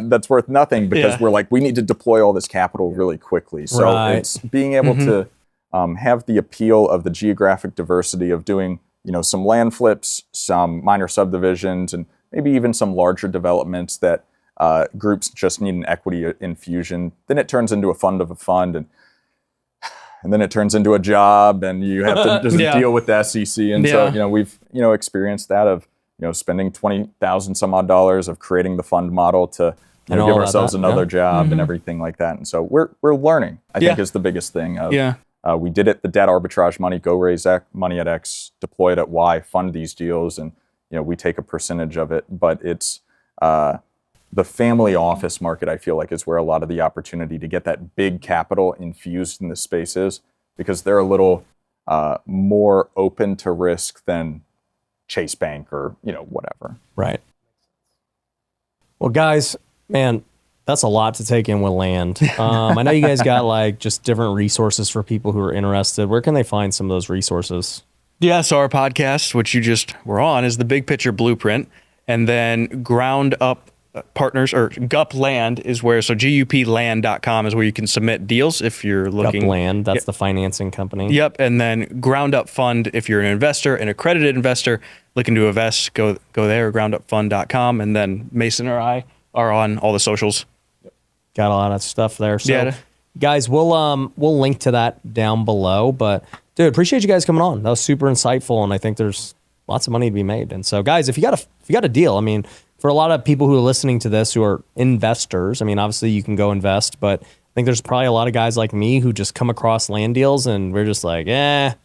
that's worth nothing because we're like, we need to deploy all this capital really quickly. So it's being able to have the appeal of the geographic diversity of doing, you know, some land flips, some minor subdivisions, and maybe even some larger developments that groups just need an equity infusion. Then it turns into a fund of a fund, and then it turns into a job, and you have to just deal with the SEC. And so, we've, experienced that of, spending $20,000 some odd dollars of creating the fund model to give ourselves another job and everything like that. And so we're learning, I think, is the biggest thing. We did it, the debt arbitrage money, go raise money at X, deploy it at Y, fund these deals, and we take a percentage of it. But it's the family office market, I feel like, is where a lot of the opportunity to get that big capital infused in the space is, because they're a little more open to risk than Chase Bank or whatever. Right. Well, guys, man, that's a lot to take in with land. I know you guys got like just different resources for people who are interested. Where can they find some of those resources? Yeah, so our podcast, which you just were on, is the Big Picture Blueprint. And then Ground Up Partners, or GUP Land, is where, so gupland.com is where you can submit deals if you're looking. GUP Land, that's the financing company. Yep, and then Ground Up Fund, if you're an investor, an accredited investor looking to invest, go there, groundupfund.com. And then Mason or I are on all the socials. Got a lot of stuff there. So, guys, we'll link to that down below. But, dude, appreciate you guys coming on. That was super insightful, and I think there's lots of money to be made. And so, guys, if you got a deal, I mean, for a lot of people who are listening to this who are investors, I mean, obviously you can go invest, but I think there's probably a lot of guys like me who just come across land deals and we're just like, I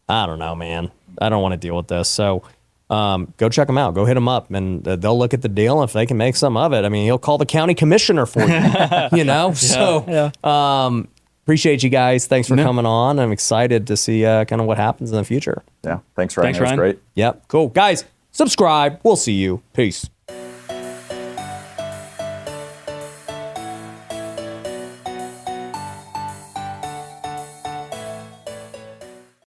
don't know, man. I don't want to deal with this. So go check them out. Go hit them up, and they'll look at the deal. And if they can make some of it, I mean, he'll call the county commissioner for you, So appreciate you guys. Thanks for coming on. I'm excited to see kind of what happens in the future. Yeah. Thanks, Ryan. It was great. Yep. Cool. Guys, subscribe. We'll see you. Peace.